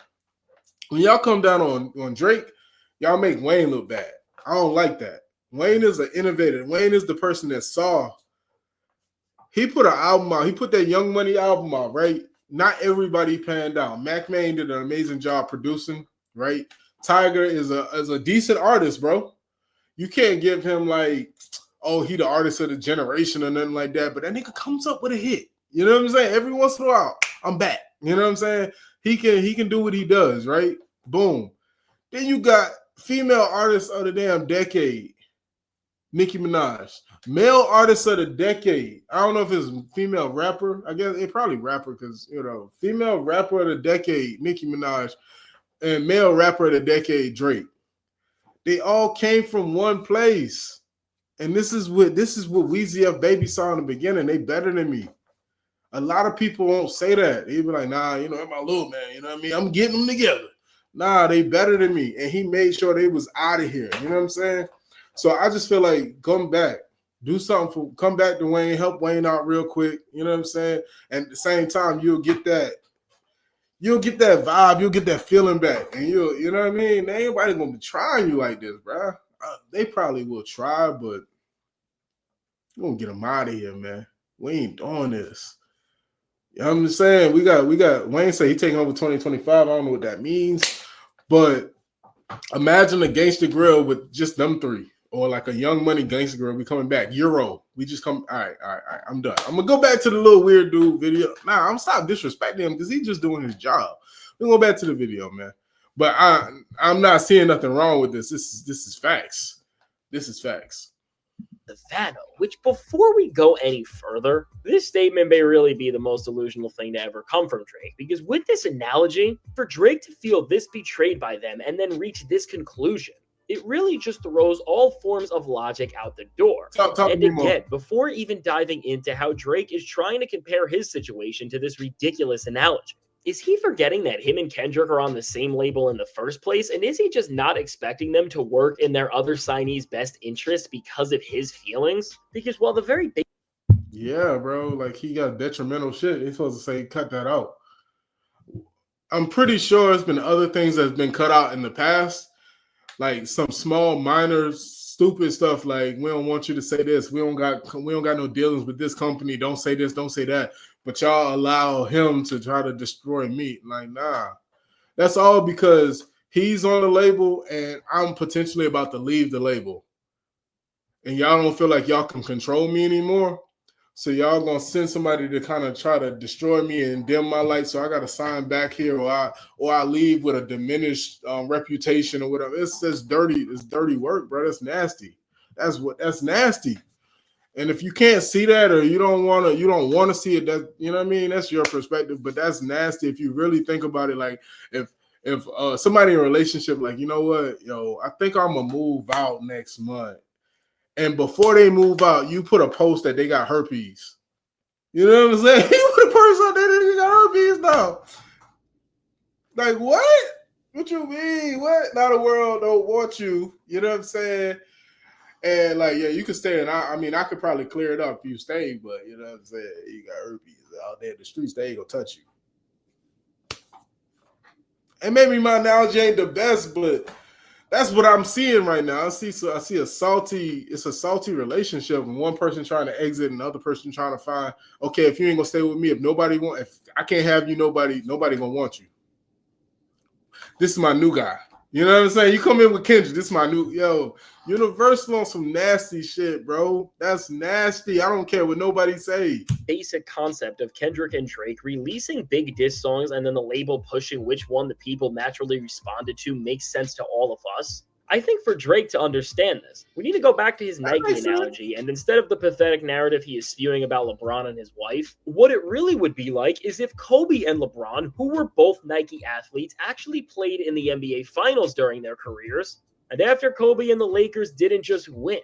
When y'all come down on Drake, y'all make Wayne look bad. I don't like that. Wayne is an innovator. Wayne is the person that saw. He put an album out. He put that Young Money album out, right? Not everybody panned out. Mac Maine did an amazing job producing, right? Tiger is a decent artist, bro. You can't give him like, oh, he the artist of the generation or nothing like that. But that nigga comes up with a hit. You know what I'm saying? Every once in a while, I'm back. You know what I'm saying? He can do what he does, right? Boom. Then you got female artists of the damn decade. Nicki Minaj. Male artist of the decade. I don't know if it's female rapper. I guess it probably rapper because, you know, female rapper of the decade, Nicki Minaj, and male rapper of the decade, Drake. They all came from one place. And this is what Weezy F Baby saw in the beginning. They better than me. A lot of people won't say that. They be like, nah, you know, that's my little man. You know what I mean? I'm getting them together. Nah, they better than me. And he made sure they was out of here. You know what I'm saying? So I just feel like come back. Do something come back to Wayne, help Wayne out real quick. You know what I'm saying? And at the same time, you'll get that vibe, you'll get that feeling back. And you know what I mean? Ain't nobody gonna be trying you like this, bro. They probably will try, but we're gonna get them out of here, man. We ain't doing this. You know what I'm saying? We got Wayne say he taking over 2025. I don't know what that means, but imagine a Gangsta Grill with just them three. Or like a Young Money Gangsta Girl, we coming back. Euro. We just come. All right. I'm done. I'm gonna go back to the little weird dude video. Nah, I'm stop disrespecting him because he's just doing his job. We go back to the video, man. But I'm not seeing nothing wrong with this. This is facts. This is facts. The Vano, which before we go any further, this statement may really be the most delusional thing to ever come from Drake. Because with this analogy, for Drake to feel this betrayed by them and then reach this conclusion, it really just throws all forms of logic out the door. And again, before even diving into how Drake is trying to compare his situation to this ridiculous analogy, is he forgetting that him and Kendrick are on the same label in the first place? And is he just not expecting them to work in their other signees' best interest because of his feelings? Because while the very big... Yeah, bro, like he got detrimental shit. He's supposed to say, cut that out. I'm pretty sure it's been other things that's been cut out in the past. Like some small, minor, stupid stuff. Like we don't want you to say this. We don't got no dealings with this company. Don't say this. Don't say that. But y'all allow him to try to destroy me. Like nah, that's all because he's on the label and I'm potentially about to leave the label, and y'all don't feel like y'all can control me anymore. So y'all gonna send somebody to kind of try to destroy me and dim my light. So I gotta sign back here, or I leave with a diminished reputation or whatever. It's dirty. It's dirty work, bro. That's nasty. That's nasty. And if you can't see that, or you don't want to see it, that you know what I mean. That's your perspective, but that's nasty if you really think about it. Like if somebody in a relationship, like you know what, yo, I think I'm gonna move out next month. And before they move out, you put a post that they got herpes. You know what I'm saying? You put a post out there that they got herpes now. Like, what? What you mean? What? Now the world don't want you. You know what I'm saying? And like, yeah, you can stay. And I could probably clear it up if you stay, but you know what I'm saying? You got herpes out there in the streets. They ain't gonna touch you. And maybe my analogy ain't the best, but that's what I'm seeing right now. I see a salty relationship, and one person trying to exit and the other person trying to find, okay, if you ain't gonna stay with me, if I can't have you, nobody gonna want you. This is my new guy. You know what I'm saying? You come in with Kendrick, this is my new, Universal on some nasty shit, bro. That's nasty. I don't care what nobody say. Basic concept of Kendrick and Drake releasing big diss songs and then the label pushing which one the people naturally responded to makes sense to all of us. I think for Drake to understand this, we need to go back to his Nike makes sense. analogy, and instead of the pathetic narrative he is spewing about LeBron and his wife, what it really would be like is if Kobe and LeBron, who were both Nike athletes, actually played in the NBA Finals during their careers, and after Kobe and the Lakers didn't just win,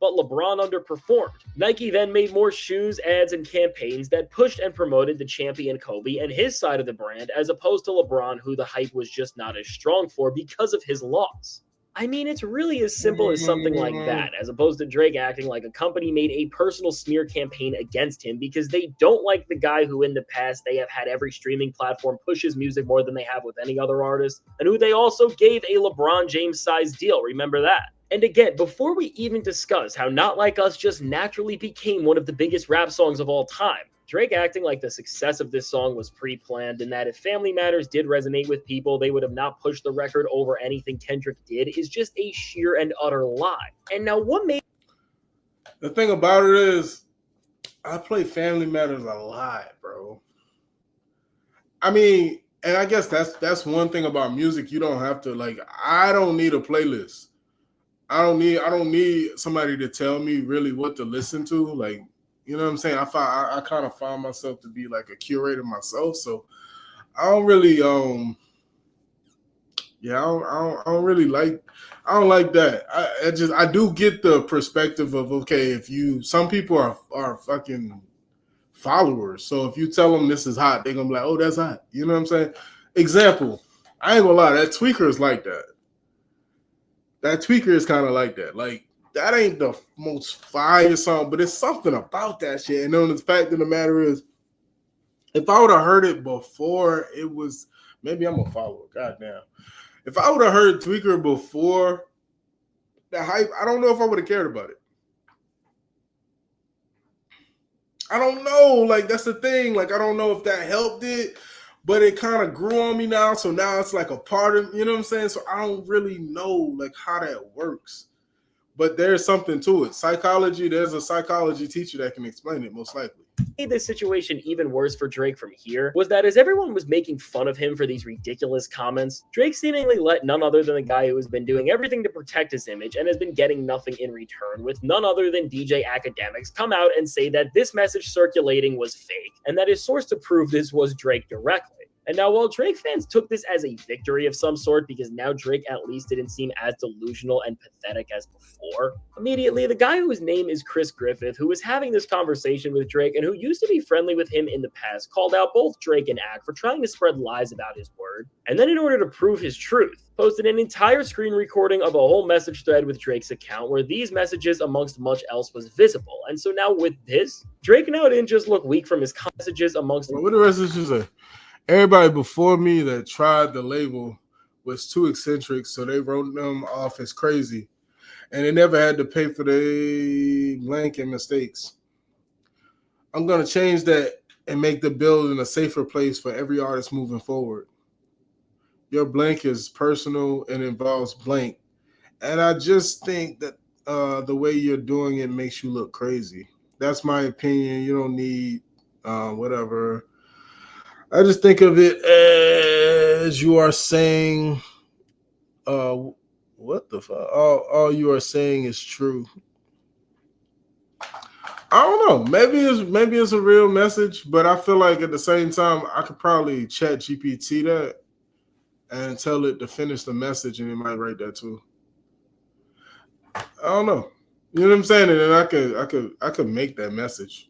but LeBron underperformed. Nike then made more shoes, ads, and campaigns that pushed and promoted the champion Kobe and his side of the brand, as opposed to LeBron, who the hype was just not as strong for because of his loss. I mean, it's really as simple as something like that, as opposed to Drake acting like a company made a personal smear campaign against him because they don't like the guy who in the past they have had every streaming platform push his music more than they have with any other artist, and who they also gave a LeBron James-sized deal, remember that? And again, before we even discuss how Not Like Us just naturally became one of the biggest rap songs of all time, Drake acting like the success of this song was pre-planned and that if Family Matters did resonate with people, they would have not pushed the record over anything Kendrick did is just a sheer and utter lie. And now what made... The thing about it is, I play Family Matters a lot, bro. I mean, and I guess that's one thing about music. You don't have to, like, I don't need a playlist. I don't need somebody to tell me really what to listen to. Like, you know what I'm saying? I kind of find myself to be like a curator myself, so I don't really I don't really like that. I do get the perspective of, okay, some people are fucking followers, so if you tell them this is hot, they're gonna be like, oh, that's hot. You know what I'm saying? Example, I ain't gonna lie, that Tweaker is like that. That Tweaker is kind of like that. Like, that ain't the most fire song, but it's something about that shit. And then the fact of the matter is, if I would have heard it before it was, maybe I'm a follower, goddamn. If I would have heard Tweaker before the hype, I don't know if I would have cared about it. I don't know. Like, that's the thing. Like, I don't know if that helped it, but it kind of grew on me now. So now it's like a part of, you know what I'm saying? So I don't really know like how that works. But there's something to it. Psychology, there's a psychology teacher that can explain it, most likely. Made this situation even worse for Drake from here was that as everyone was making fun of him for these ridiculous comments, Drake seemingly let none other than the guy who has been doing everything to protect his image and has been getting nothing in return, with none other than DJ Academics, come out and say that this message circulating was fake and that his source to prove this was Drake directly. And now, while Drake fans took this as a victory of some sort because now Drake at least didn't seem as delusional and pathetic as before, immediately the guy whose name is Chris Griffith, who was having this conversation with Drake and who used to be friendly with him in the past, called out both Drake and Ak for trying to spread lies about his word. And then in order to prove his truth, posted an entire screen recording of a whole message thread with Drake's account where these messages amongst much else was visible. And so now with this, Drake now didn't just look weak from his messages amongst... What the rest of this say? Everybody before me that tried the label was too eccentric, so they wrote them off as crazy. And they never had to pay for their blanket mistakes. I'm going to change that and make the building a safer place for every artist moving forward. Your blank is personal and involves blank. And I just think that the way you're doing it makes you look crazy. That's my opinion. You don't need whatever. I just think of it as you are saying, what the fuck? All you are saying is true. I don't know. Maybe it's a real message, but I feel like at the same time, I could probably chat GPT that and tell it to finish the message, and it might write that too. I don't know. You know what I'm saying? And then I could make that message.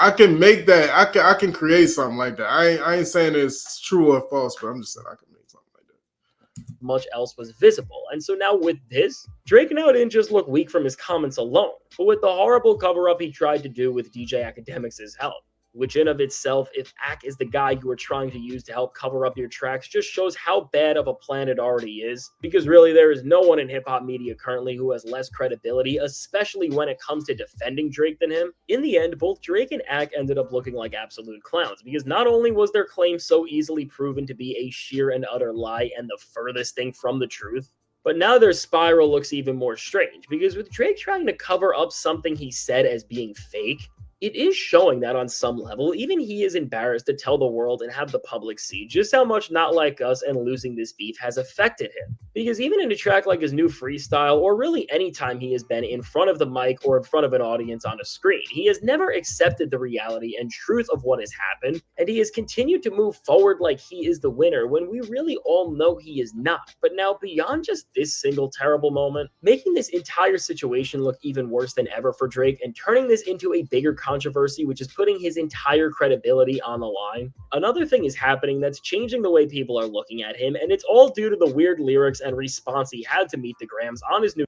I can make that. I can create something like that. I ain't saying it's true or false, but I'm just saying I can make something like that. Much else was visible. And so now with this, Drake now didn't just look weak from his comments alone, but with the horrible cover-up he tried to do with DJ Academics' help. Which in of itself, if Ak is the guy you were trying to use to help cover up your tracks, just shows how bad of a plan it already is. Because really, there is no one in hip-hop media currently who has less credibility, especially when it comes to defending Drake than him. In the end, both Drake and Ak ended up looking like absolute clowns, because not only was their claim so easily proven to be a sheer and utter lie and the furthest thing from the truth, but now their spiral looks even more strange, because with Drake trying to cover up something he said as being fake, it is showing that on some level, even he is embarrassed to tell the world and have the public see just how much Not Like Us and losing this beef has affected him. Because even in a track like his new freestyle, or really any time he has been in front of the mic or in front of an audience on a screen, he has never accepted the reality and truth of what has happened, and he has continued to move forward like he is the winner when we really all know he is not. But now, beyond just this single terrible moment, making this entire situation look even worse than ever for Drake and turning this into a bigger controversy, which is putting his entire credibility on the line. Another thing is happening that's changing the way people are looking at him, and it's all due to the weird lyrics and response he had to Meet the Grams on his new.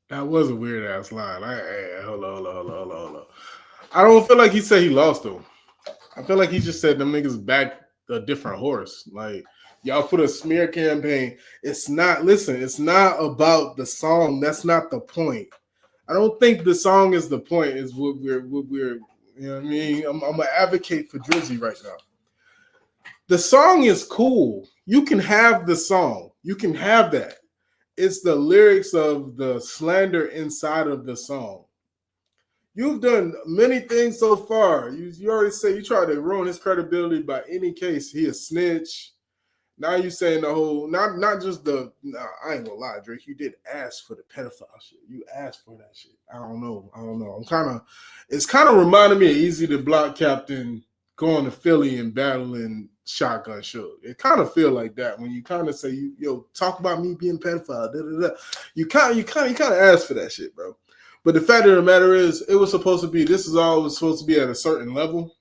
That was a weird ass line. Hold on. I don't feel like he said he lost though. I feel like he just said them niggas back a different horse. Like, y'all put a smear campaign. It's not about the song. That's not the point. I don't think the song is the point, is what we're you know what I mean? I'm gonna advocate for Drizzy right now. The song is cool. You can have the song. You can have that. It's the lyrics of the slander inside of the song. You've done many things so far. You already say you tried to ruin his credibility by any case. He a snitch. Now you saying the whole, not just the, I ain't gonna lie, Drake, you did ask for the pedophile shit. You asked for that shit. I don't know. It's kind of reminding me of Easy the Block Captain going to Philly and battling Shotgun Suge. It kind of feel like that when you kind of say, yo, talk about me being pedophile. Da, da, da. You kind of ask for that shit, bro. But the fact of the matter is, it was supposed to be, this is all it was supposed to be at a certain level.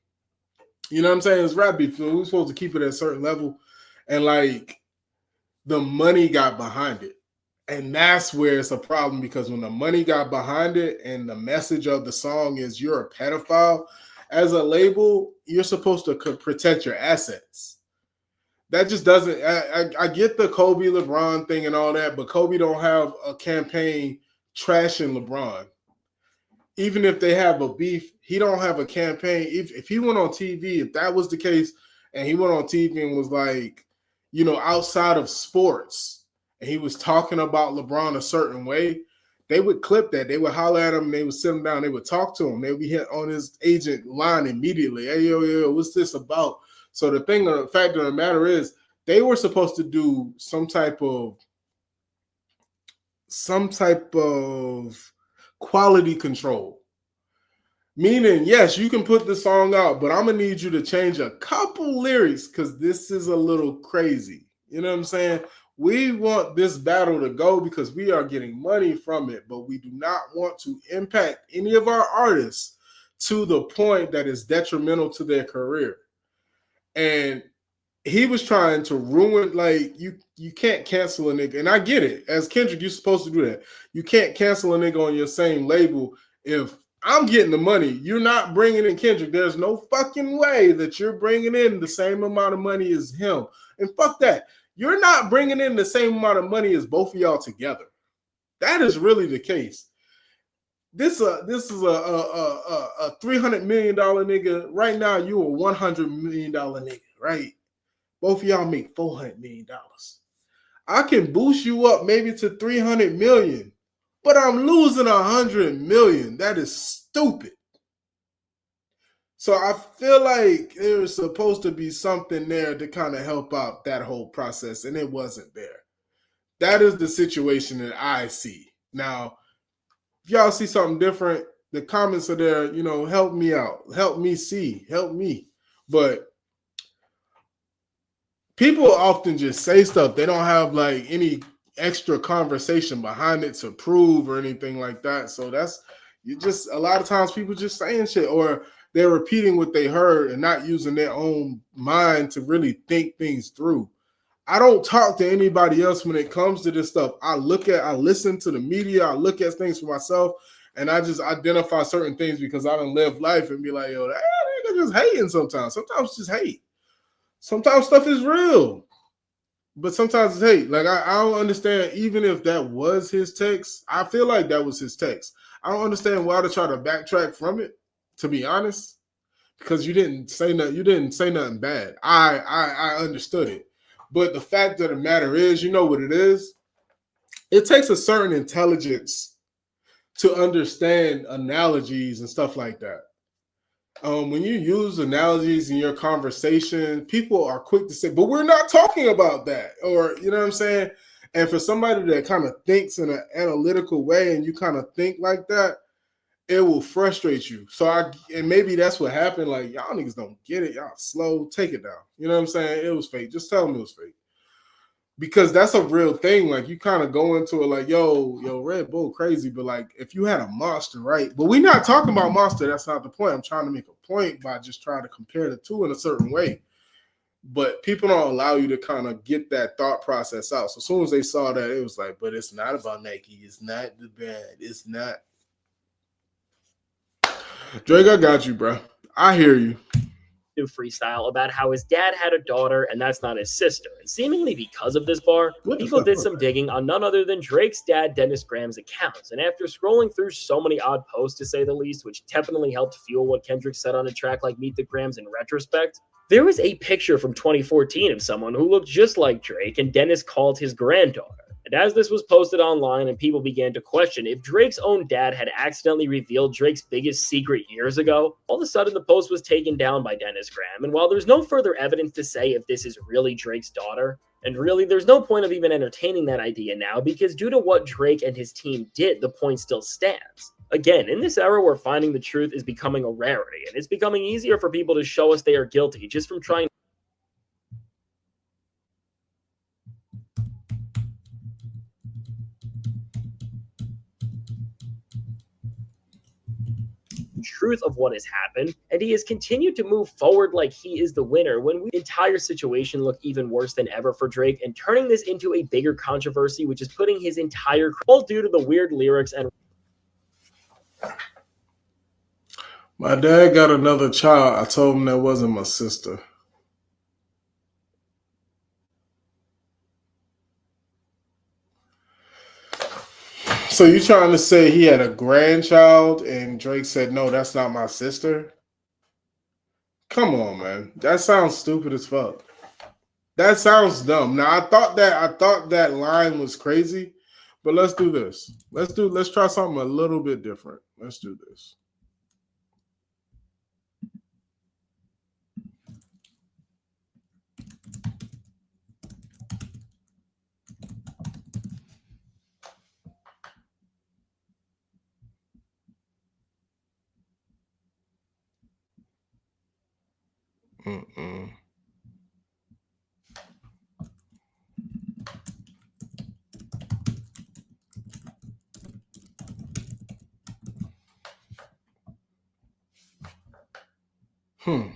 You know what I'm saying? It's rap beef. So we were supposed to keep it at a certain level. And like the money got behind it. And that's where it's a problem, because when the money got behind it and the message of the song is you're a pedophile, as a label, you're supposed to protect your assets. That just doesn't, I get the Kobe LeBron thing and all that, but Kobe don't have a campaign trashing LeBron. Even if they have a beef, he don't have a campaign. If he went on TV, if that was the case, and he went on TV and was like, you know, outside of sports, and he was talking about LeBron a certain way, they would clip that. They would holler at him, and they would sit him down. They would talk to him. They would be hit on his agent line immediately. Hey, yo, what's this about? So the fact of the matter is, they were supposed to do some type of quality control. Meaning, yes, you can put the song out, but I'm going to need you to change a couple lyrics because this is a little crazy. You know what I'm saying? We want this battle to go because we are getting money from it, but we do not want to impact any of our artists to the point that is detrimental to their career. And he was trying to ruin, like, you can't cancel a nigga. And I get it. As Kendrick, you're supposed to do that. You can't cancel a nigga on your same label. If I'm getting the money, you're not bringing in Kendrick. There's no fucking way that you're bringing in the same amount of money as him. And fuck that. You're not bringing in the same amount of money as both of y'all together. That is really the case. This is a $300 million nigga. Right now, you a $100 million nigga, right? Both of y'all make $400 million. I can boost you up maybe to $300 million, but I'm losing $100 million. That is stupid. So I feel like there was supposed to be something there to kind of help out that whole process, and it wasn't there. That is the situation that I see. Now, if y'all see something different, the comments are there, you know, help me out. Help me see. Help me. But people often just say stuff. They don't have like any extra conversation behind it to prove or anything like that. So a lot of times people just saying shit, or they're repeating what they heard and not using their own mind to really think things through. I don't talk to anybody else when it comes to this stuff. I listen to the media, I look at things for myself, and I just identify certain things because I done lived life and be like, yo, that nigga just hating sometimes. Sometimes it's just hate. Sometimes stuff is real, but sometimes it's hate. Like, I don't understand, even if that was his text, I feel like that was his text. I don't understand why to try to backtrack from it, to be honest, because you didn't say nothing bad. I understood it. But the fact of the matter is, you know what it is? It takes a certain intelligence to understand analogies and stuff like that. When you use analogies in your conversation, people are quick to say, but we're not talking about that. Or, you know what I'm saying? And for somebody that kind of thinks in an analytical way and you kind of think like that, it will frustrate you. And maybe that's what happened. Like, y'all niggas don't get it. Y'all slow. Take it down. You know what I'm saying? It was fake. Just tell them it was fake. Because that's a real thing. Like, you kind of go into it like, yo, Red Bull crazy. But like, if you had a monster, right? But we're not talking about monster. That's not the point. I'm trying to make a point by just trying to compare the two in a certain way. But people don't allow you to kind of get that thought process out. So as soon as they saw that, it was like, but it's not about Nike. It's not the brand. It's not. Drake, I got you, bro. I hear you. Freestyle about how his dad had a daughter and that's not his sister. And seemingly because of this bar, people did some digging on none other than Drake's dad, Dennis Graham's accounts. And after scrolling through so many odd posts, to say the least, which definitely helped fuel what Kendrick said on a track like Meet the Grams in retrospect, there was a picture from 2014 of someone who looked just like Drake, and Dennis called his granddaughter. And as this was posted online and people began to question if Drake's own dad had accidentally revealed Drake's biggest secret years ago, all of a sudden the post was taken down by Dennis Graham. And while there's no further evidence to say if this is really Drake's daughter, and really there's no point of even entertaining that idea now, because due to what Drake and his team did, the point still stands. Again, in this era where finding the truth is becoming a rarity, and it's becoming easier for people to show us they are guilty just from trying truth of what has happened, and he has continued to move forward like he is the winner when the entire situation looked even worse than ever for Drake, and turning this into a bigger controversy, which is putting his entire all due to the weird lyrics and my dad got another child. I told him that wasn't my sister. So you trying to say he had a grandchild and Drake said, no, that's not my sister? Come on, man. That sounds stupid as fuck. That sounds dumb. Now I thought that line was crazy, but let's do this. Let's try something a little bit different. Let's do this. Mm-mm. Hmm.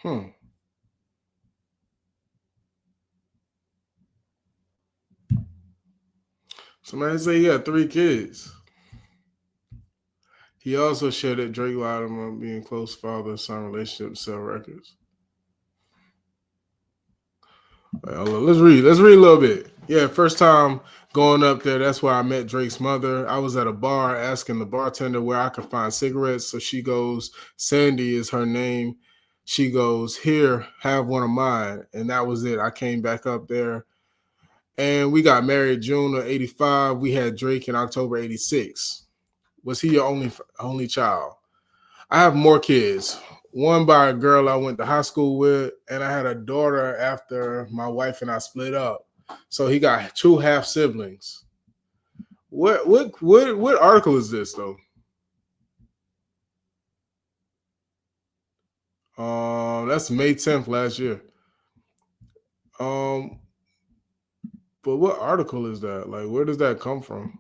Hmm. Somebody say he had 3 kids. He also shared that Drake lied about being close father-son relationship, sell records. Let's read a little bit. Yeah, first time going up there, that's where I met Drake's mother. I was at a bar asking the bartender where I could find cigarettes. So she goes, Sandy is her name. She goes, here, have one of mine. And that was it. I came back up there and we got married June of 85. We had Drake in October 86. Was he your only child? I have more kids. One by a girl I went to high school with, and I had a daughter after my wife and I split up. So he got 2 half siblings. What article is this though? That's May 10th last year. But what article is that? Like, where does that come from?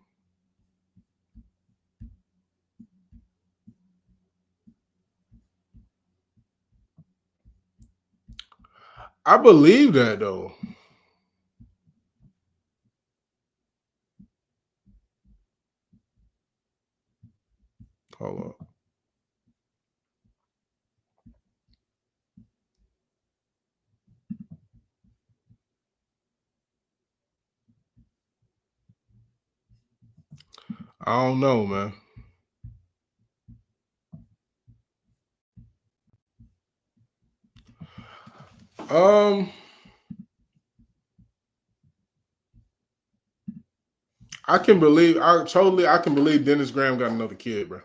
I believe that though. Hold on. I don't know, man. I can believe Dennis Graham got another kid, bro.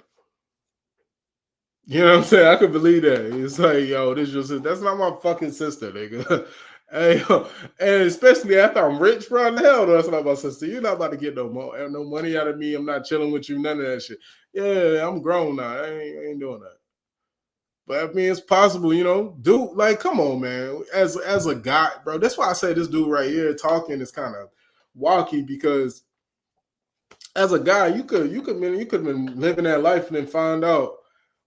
You know what I'm saying? I can believe that. It's like, yo, this your sister. That's not my fucking sister, nigga. Hey, yo, and especially after I'm rich, bro. Hell, no, that's not my sister. You're not about to get no money out of me. I'm not chilling with you. None of that shit. Yeah, I'm grown now. I ain't doing that. But I mean, it's possible, you know. Dude, like, come on, man. As a guy, bro. That's why I say this dude right here talking is kind of wonky because as a guy, you could have been living that life and then find out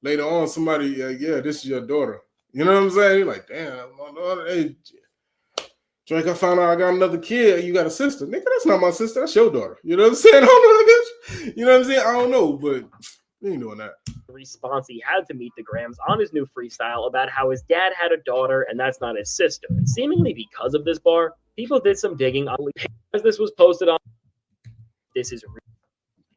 later on somebody, yeah, this is your daughter. You know what I'm saying? You're like, damn, my daughter. Hey, Drake, I found out I got another kid. You got a sister, nigga. That's not my sister. That's your daughter. You know what I'm saying? I don't know, bitch. You know what I'm saying? I don't know, but we ain't doing that. Response he had to Meet the Grams on his new freestyle about how his dad had a daughter and that's not his sister. And seemingly because of this bar, people did some digging on as this was posted on. This is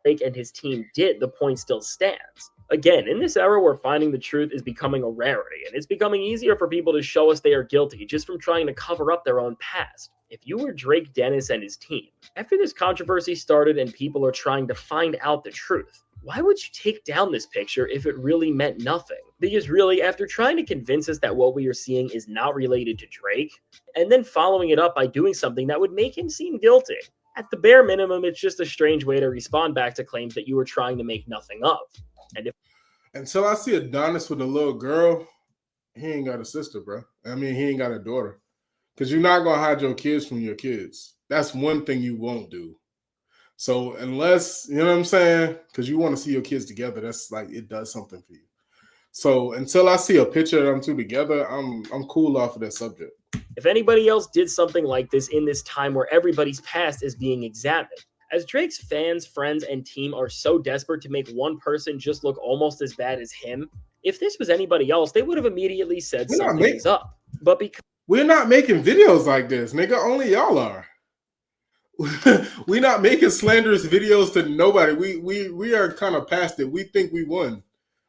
Drake and his team did. The point still stands. Again, in this era where finding the truth is becoming a rarity, and it's becoming easier for people to show us they are guilty just from trying to cover up their own past. If you were Drake Dennis and his team, after this controversy started and people are trying to find out the truth, why would you take down this picture if it really meant nothing? Because really, after trying to convince us that what we are seeing is not related to Drake, and then following it up by doing something that would make him seem guilty, at the bare minimum, it's just a strange way to respond back to claims that you were trying to make nothing of. And until I see Adonis with a little girl, he ain't got a sister, bro. I mean, he ain't got a daughter. Because you're not going to hide your kids from your kids. That's one thing you won't do. So unless, you know what I'm saying? Because you want to see your kids together, that's like, it does something for you. So until I see a picture of them two together, I'm cool off of that subject. If anybody else did something like this in this time where everybody's past is being examined, as Drake's fans, friends, and team are so desperate to make one person just look almost as bad as him, if this was anybody else, they would have immediately said something's up. But because we're not making videos like this, nigga, only y'all are. We're not making slanderous videos to nobody. We are kind of past it. We think we won.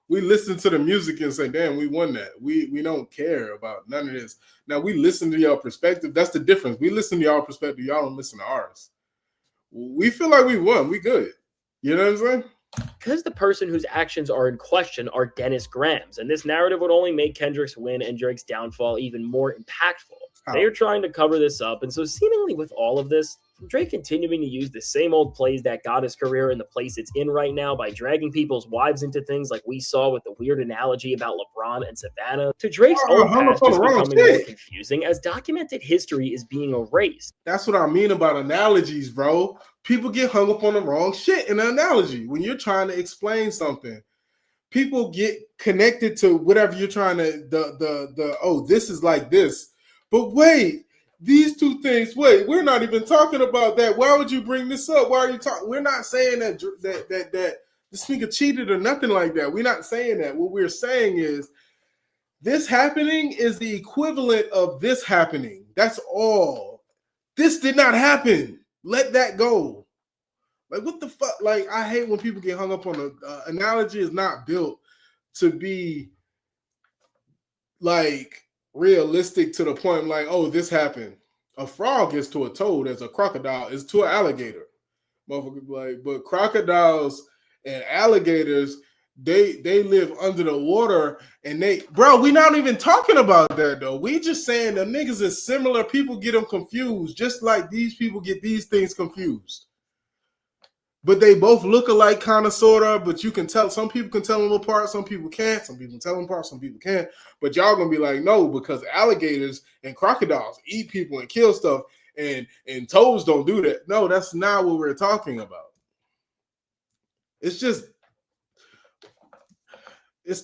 We listen to the music and say, damn, we won that. We don't care about none of this. Now, we listen to y'all perspective. That's the difference. We listen to y'all perspective. Y'all don't listen to ours. We feel like we won. We good. You know what I'm saying? Because the person whose actions are in question are Dennis Grams, and this narrative would only make Kendrick's win and Drake's downfall even more impactful. They are trying to cover this up, and so seemingly with all of this, Drake continuing to use the same old plays that got his career in the place it's in right now by dragging people's wives into things like we saw with the weird analogy about LeBron and Savannah, to Drake's own past just becoming more confusing as documented history is being erased. That's what I mean about analogies, bro. People get hung up on the wrong shit in an analogy. When you're trying to explain something, people get connected to whatever you're trying to, oh, this is like this. But wait, these two things, we're not even talking about that. Why would you bring this up? Why are you talking? We're not saying that this nigga cheated or nothing like that. We're not saying that. What we're saying is this happening is the equivalent of this happening. That's all. This did not happen. Let that go. Like, what the fuck? Like, I hate when people get hung up on an analogy is not built to be like realistic to the point like, oh, this happened. A frog is to a toad as a crocodile is to an alligator. Like, but crocodiles and alligators, they live under the water and we're not even talking about that though. We just saying the niggas is similar. People get them confused, just like these people get these things confused. But they both look alike, kind of, sort of. But you can tell, some people can tell them apart, some people can't. Some people can tell them apart, some people can't. But y'all gonna be like, no, because alligators and crocodiles eat people and kill stuff, and toads don't do that. No, that's not what we're talking about. It's just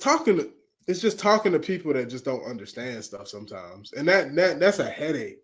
talking to people that just don't understand stuff sometimes, and that's a headache.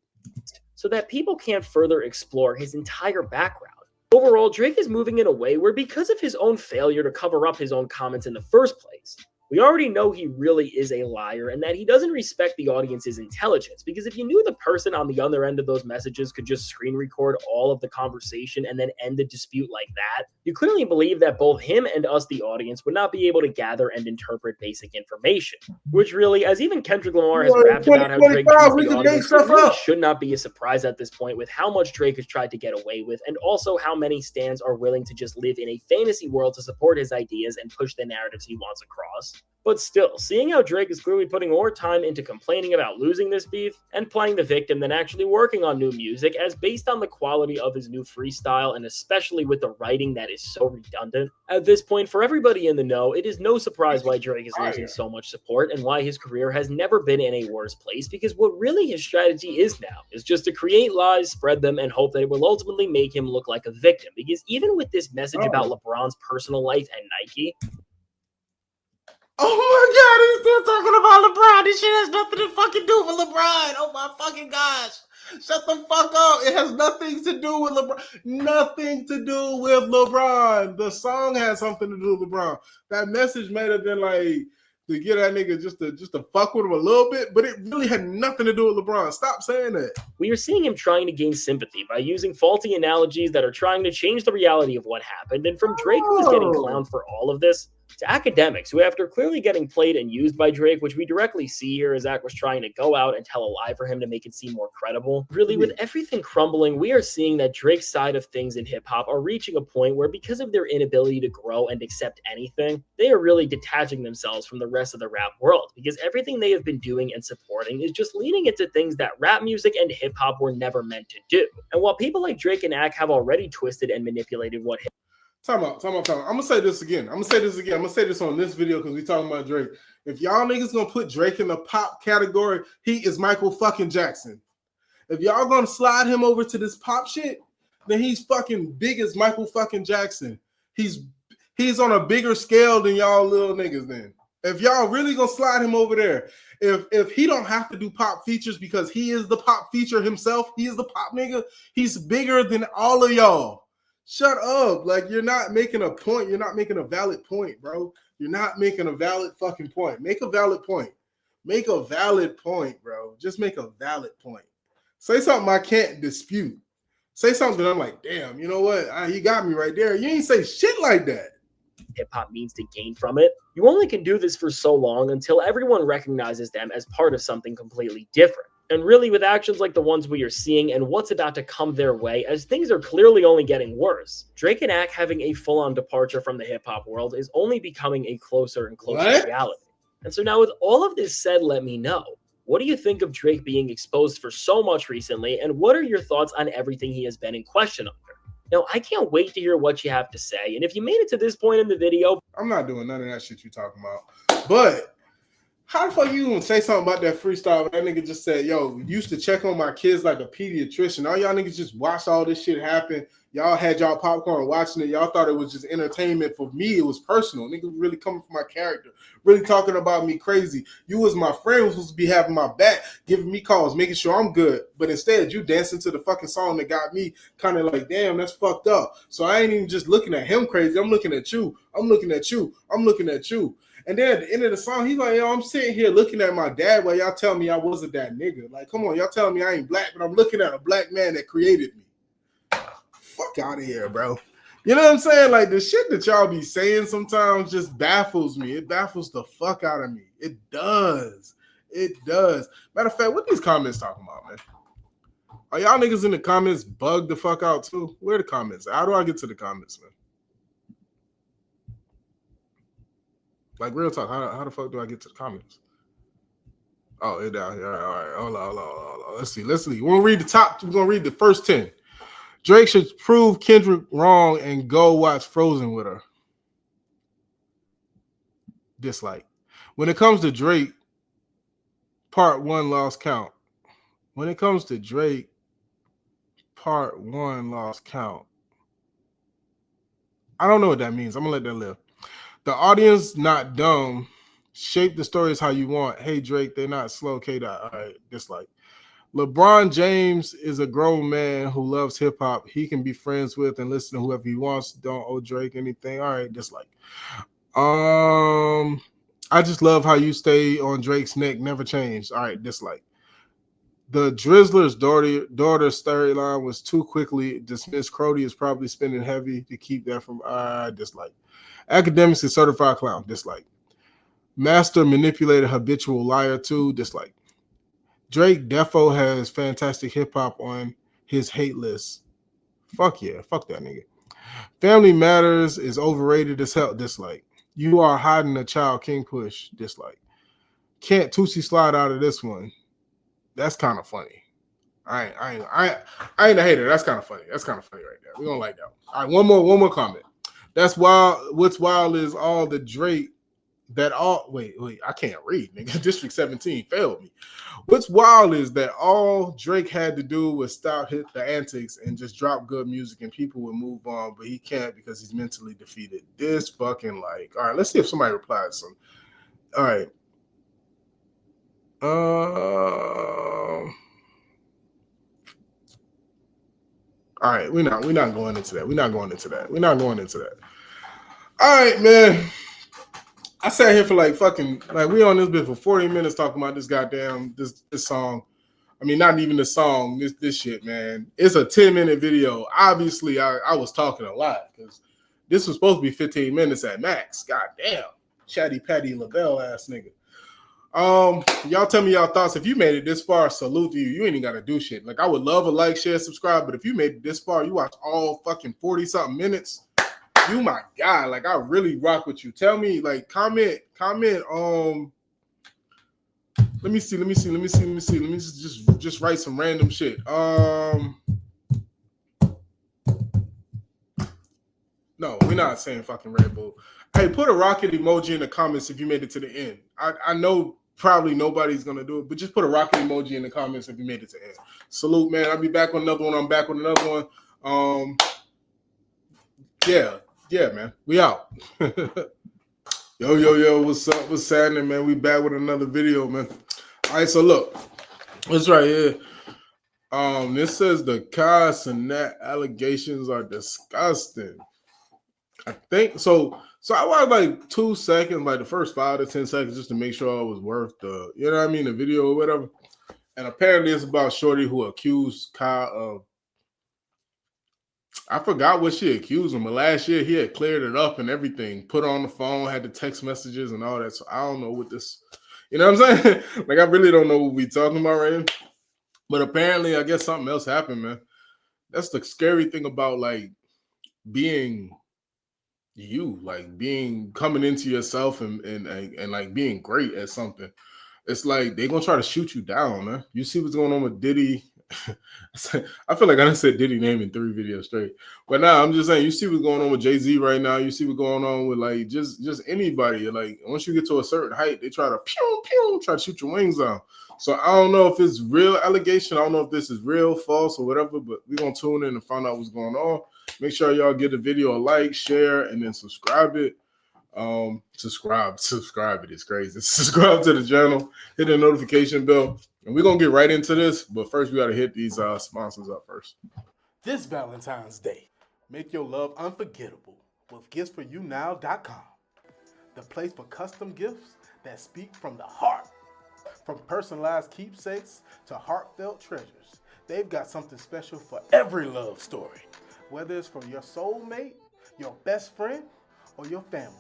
So that people can't further explore his entire background. Overall, Drake is moving in a way where, because of his own failure to cover up his own comments in the first place, We already know he really is a liar and that he doesn't respect the audience's intelligence, because if you knew the person on the other end of those messages could just screen record all of the conversation and then end the dispute like that, you clearly believe that both him and us, the audience, would not be able to gather and interpret basic information. Which really, as even Kendrick Lamar has rapped about how Drake treats the audience, it really should not be a surprise at this point with how much Drake has tried to get away with, and also how many stans are willing to just live in a fantasy world to support his ideas and push the narratives he wants across. But still, seeing how Drake is clearly putting more time into complaining about losing this beef and playing the victim than actually working on new music, as based on the quality of his new freestyle and especially with the writing that is so redundant, at this point, for everybody in the know, it is no surprise why Drake is losing so much support and why his career has never been in a worse place, because what really his strategy is now is just to create lies, spread them, and hope that it will ultimately make him look like a victim. Because even with this message about LeBron's personal life and Nike, oh my God, he's still talking about LeBron. This shit has nothing to fucking do with LeBron. Oh my fucking gosh. Shut the fuck up. It has nothing to do with LeBron. Nothing to do with LeBron. The song has something to do with LeBron. That message may have been like to get that nigga just to fuck with him a little bit, but it really had nothing to do with LeBron. Stop saying that. We are seeing him trying to gain sympathy by using faulty analogies that are trying to change the reality of what happened. And from Drake, who is getting clowned for all of this, to academics who, after clearly getting played and used by Drake, which we directly see here as Zach was trying to go out and tell a lie for him to make it seem more credible. Really, with everything crumbling, we are seeing that Drake's side of things in hip-hop are reaching a point where, because of their inability to grow and accept anything, they are really detaching themselves from the rest of the rap world, because everything they have been doing and supporting is just leaning into things that rap music and hip-hop were never meant to do. And while people like Drake and Ak have already twisted and manipulated what Time out. I'm gonna say this again. I'm gonna say this on this video because we talking about Drake. If y'all niggas gonna put Drake in the pop category, he is Michael fucking Jackson. If y'all gonna slide him over to this pop shit, then he's fucking big as Michael fucking Jackson. He's on a bigger scale than y'all little niggas then. If y'all really gonna slide him over there, if he don't have to do pop features because he is the pop feature himself, he is the pop nigga, he's bigger than all of y'all. Shut up. Like, you're not making a point. You're not making a valid point, bro. You're not making a valid fucking point. Make a valid point. Make a valid point, bro. Just make a valid point. Say something I can't dispute. Say something that I'm like, damn, you know what? You got me right there. You ain't say shit like that. Hip-hop means to gain from it. You only can do this for so long until everyone recognizes them as part of something completely different. And really, with actions like the ones we are seeing and what's about to come their way, as things are clearly only getting worse, Drake and Ak having a full-on departure from the hip-hop world is only becoming a closer and closer reality. And so now, with all of this said, let me know, what do you think of Drake being exposed for so much recently, and what are your thoughts on everything he has been in question under? Now, I can't wait to hear what you have to say, and if you made it to this point in the video, I'm not doing none of that shit you talking about. But how the fuck you gonna say something about that freestyle when that nigga just said, yo, used to check on my kids like a pediatrician. All y'all niggas just watched all this shit happen. Y'all had y'all popcorn watching it. Y'all thought it was just entertainment. For me, it was personal. Niggas really coming from my character. Really talking about me crazy. You was my friend who's supposed to be having my back, giving me calls, making sure I'm good. But instead, you dancing to the fucking song that got me kind of like, damn, that's fucked up. So I ain't even just looking at him crazy. I'm looking at you. I'm looking at you. I'm looking at you. And then at the end of the song, he's like, yo, I'm sitting here looking at my dad while y'all tell me I wasn't that nigga. Like, come on, y'all telling me I ain't black, but I'm looking at a black man that created me. Fuck out of here, bro. You know what I'm saying? Like, the shit that y'all be saying sometimes just baffles me. It baffles the fuck out of me. It does. It does. Matter of fact, what these comments talking about, man? Are y'all niggas in the comments bugged the fuck out too? Where are the comments? How do I get to the comments, man? Like, real talk, how the fuck do I get to the comments? Oh, it's down here. All right. Hold on. Let's see. We're gonna read the top. We're gonna read the first 10. Drake should prove Kendrick wrong and go watch Frozen with her. Dislike. When it comes to Drake, part 1 lost count. When it comes to Drake, part 1 lost count. I don't know what that means. I'm gonna let that live. The audience not dumb. Shape the stories how you want. Hey, Drake, they're not slow. K-Dot. All right, dislike. LeBron James is a grown man who loves hip-hop. He can be friends with and listen to whoever he wants. Don't owe Drake anything. All right, dislike. I just love how you stay on Drake's neck, never changed. All right, dislike. The Drizzler's daughter storyline was too quickly dismissed. Crody is probably spending heavy to keep that from dislike. Academics is certified clown, dislike. Master manipulated habitual liar too, dislike. Drake defo has fantastic hip hop on his hate list. Fuck yeah, fuck that nigga. Family Matters is overrated as hell, dislike. You are hiding a child, King Push, dislike. Can't Tootsie slide out of this one. That's kind of funny. I ain't a hater. That's kind of funny. That's kind of funny right there. We don't like that one. All right, one more comment. That's wild. What's wild is all the Drake that all wait, I can't read, nigga. District 17 failed me. What's wild is that all Drake had to do was stop hit the antics and just drop good music and people would move on, but he can't because he's mentally defeated. This fucking like, all right, let's see if somebody replies some. All right. All right, we're not going into that. We're not going into that. All right, man. I sat here for like we on this bit for 40 minutes talking about this goddamn this song. I mean, not even the song, this shit, man. It's a 10-minute video. Obviously, I was talking a lot because this was supposed to be 15 minutes at max. Goddamn. Chatty Patty LaBelle ass nigga. Y'all tell me y'all thoughts. If you made it this far, salute to you. You ain't even gotta do shit. Like, I would love a like, share, subscribe, but if you made it this far, you watch all fucking 40-something minutes, you my guy. Like, I really rock with you. Tell me, like, comment. Let me see. Let me just write some random shit. No, we're not saying fucking Red Bull. Hey, put a rocket emoji in the comments if you made it to the end. I know probably nobody's gonna do it, but just put a rocket emoji in the comments if you made it to the end. Salute, man. I'll be back on another one. I'm back with another one. Yeah, man. We out. Yo, what's up? What's happening, man? We back with another video, man. All right, so look, what's right here? This says the Cenat allegations are disgusting. I think so. So I watched like 2 seconds, like the first 5 to 10 seconds, just to make sure it was worth the, you know what I mean, the video or whatever. And apparently it's about Shorty who accused Kyle of, I forgot what she accused him, but last year he had cleared it up and everything, put her on the phone, had the text messages and all that. So I don't know what this, you know what I'm saying? Like, I really don't know what we talking about right now. But apparently, I guess something else happened, man. That's the scary thing about like being you, like coming into yourself and like being great at something. It's like they're gonna try to shoot you down, man. You see what's going on with Diddy. I feel like I done said Diddy name in 3 videos straight. But now I'm just saying, you see what's going on with Jay-Z right now. You see what's going on with like just anybody. Like, once you get to a certain height, they try to try to shoot your wings out. So I don't know if it's real allegation. I don't know if this is real, false, or whatever, but we're gonna tune in and find out what's going on. Make sure y'all give the video a like, share, and then subscribe it. Subscribe it is crazy. Subscribe to the channel, hit the notification bell, and we're gonna get right into this. But first, we gotta hit these sponsors up first. This Valentine's Day, make your love unforgettable with giftsforyounow.com. The place for custom gifts that speak from the heart. From personalized keepsakes to heartfelt treasures, they've got something special for every love story. Whether it's for your soulmate, your best friend, or your family,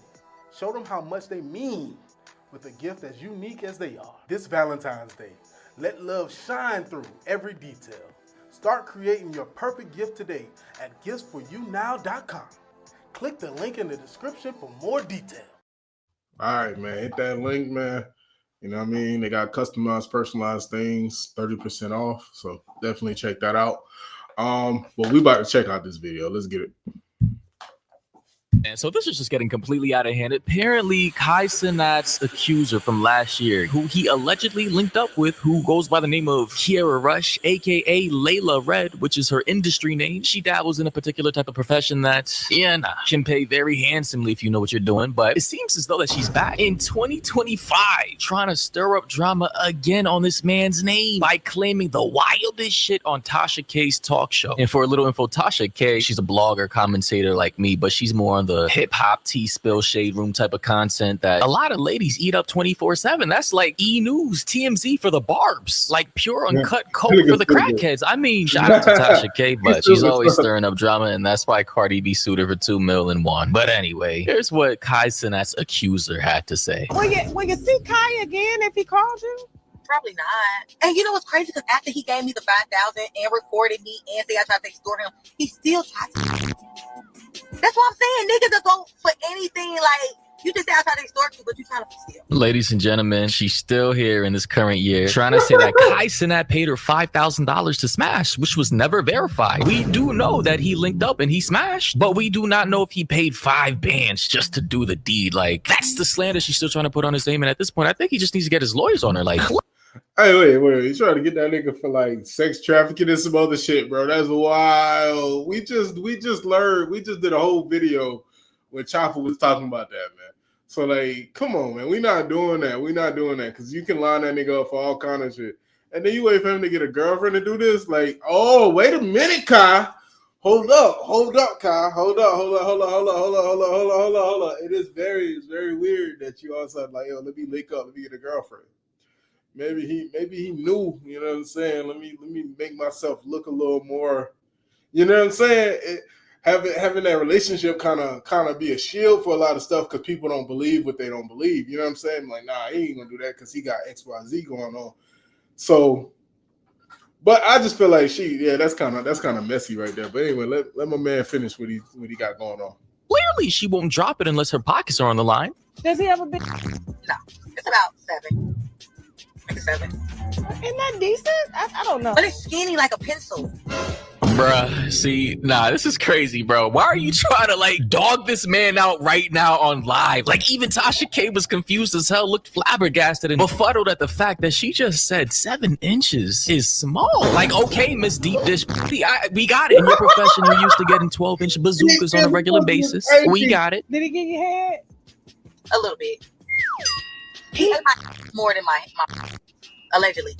show them how much they mean with a gift as unique as they are. This Valentine's Day, let love shine through every detail. Start creating your perfect gift today at giftsforyounow.com. Click the link in the description for more detail. All right, man. Hit that link, man. You know what I mean? They got customized, personalized things, 30% off. So definitely check that out. But we about to check out this video. Let's get it. And so this is just getting completely out of hand. Apparently, Cenat's accuser from last year, who he allegedly linked up with, who goes by the name of Kiara Rush, aka Layla Red, which is her industry name. She dabbles in a particular type of profession that, can pay very handsomely if you know what you're doing. But it seems as though that she's back in 2025, trying to stir up drama again on this man's name by claiming the wildest shit on Tasha K's talk show. And for a little info, Tasha K, she's a blogger, commentator like me, but she's more on the hip hop tea spill shade room type of content that a lot of ladies eat up 24/7. That's like E News, TMZ for the barbs, like pure uncut coke for the crackheads. I mean, shout out to Tasha K, but she's always stirring up drama, and that's why Cardi B sued her for $2 million and won. But anyway, here's what Kai Cenat's accuser had to say. Will you see Kai again if he calls you? Probably not. And you know what's crazy? Because after he gave me the 5,000 and recorded me and said I tried to extort him, he still tried to. That's what I'm saying. Niggas will go for anything. Like, you just say I tried to extort you, but you trying to steal. Ladies and gentlemen, she's still here in this current year trying to say that Kai Cenat paid her $5,000 to smash, which was never verified. We do know that he linked up and he smashed, but we do not know if he paid 5 bands just to do the deed. Like, that's the slander she's still trying to put on his name. And at this point, I think he just needs to get his lawyers on her. Like, hey, wait. You trying to get that nigga for like sex trafficking and some other shit, bro. That's wild. We just learned. We just did a whole video when Chopper was talking about that, man. So, like, come on, man. We not doing that. Because you can line that nigga up for all kind of shit. And then you wait for him to get a girlfriend to do this? Like, oh, wait a minute, Kai. Hold up, Kai. Hold up. It's very weird that you all of a sudden like, yo, let me link up, let me get a girlfriend. Maybe he knew, you know what I'm saying? Let me make myself look a little more, you know what I'm saying? Having that relationship kind of be a shield for a lot of stuff because people don't believe what they don't believe. You know what I'm saying? Like, nah, he ain't gonna do that because he got XYZ going on. So, but I just feel like that's kind of messy right there. But anyway, let my man finish what he got going on. clearly she won't drop it unless her pockets are on the line. Does he have a big? No, it's about 7. Maybe 7. Isn't that decent? I don't know. But it's skinny like a pencil. Bruh, see, nah, this is crazy, bro. Why are you trying to, like, dog this man out right now on live? Like, even Tasha K was confused as hell, looked flabbergasted and befuddled at the fact that she just said 7 inches is small. Like, okay, Miss Deep Dish, we got it. In your profession, you used to getting 12-inch bazookas on a regular basis. We got it. Did he get your head? A little bit. He ate more than my allegedly.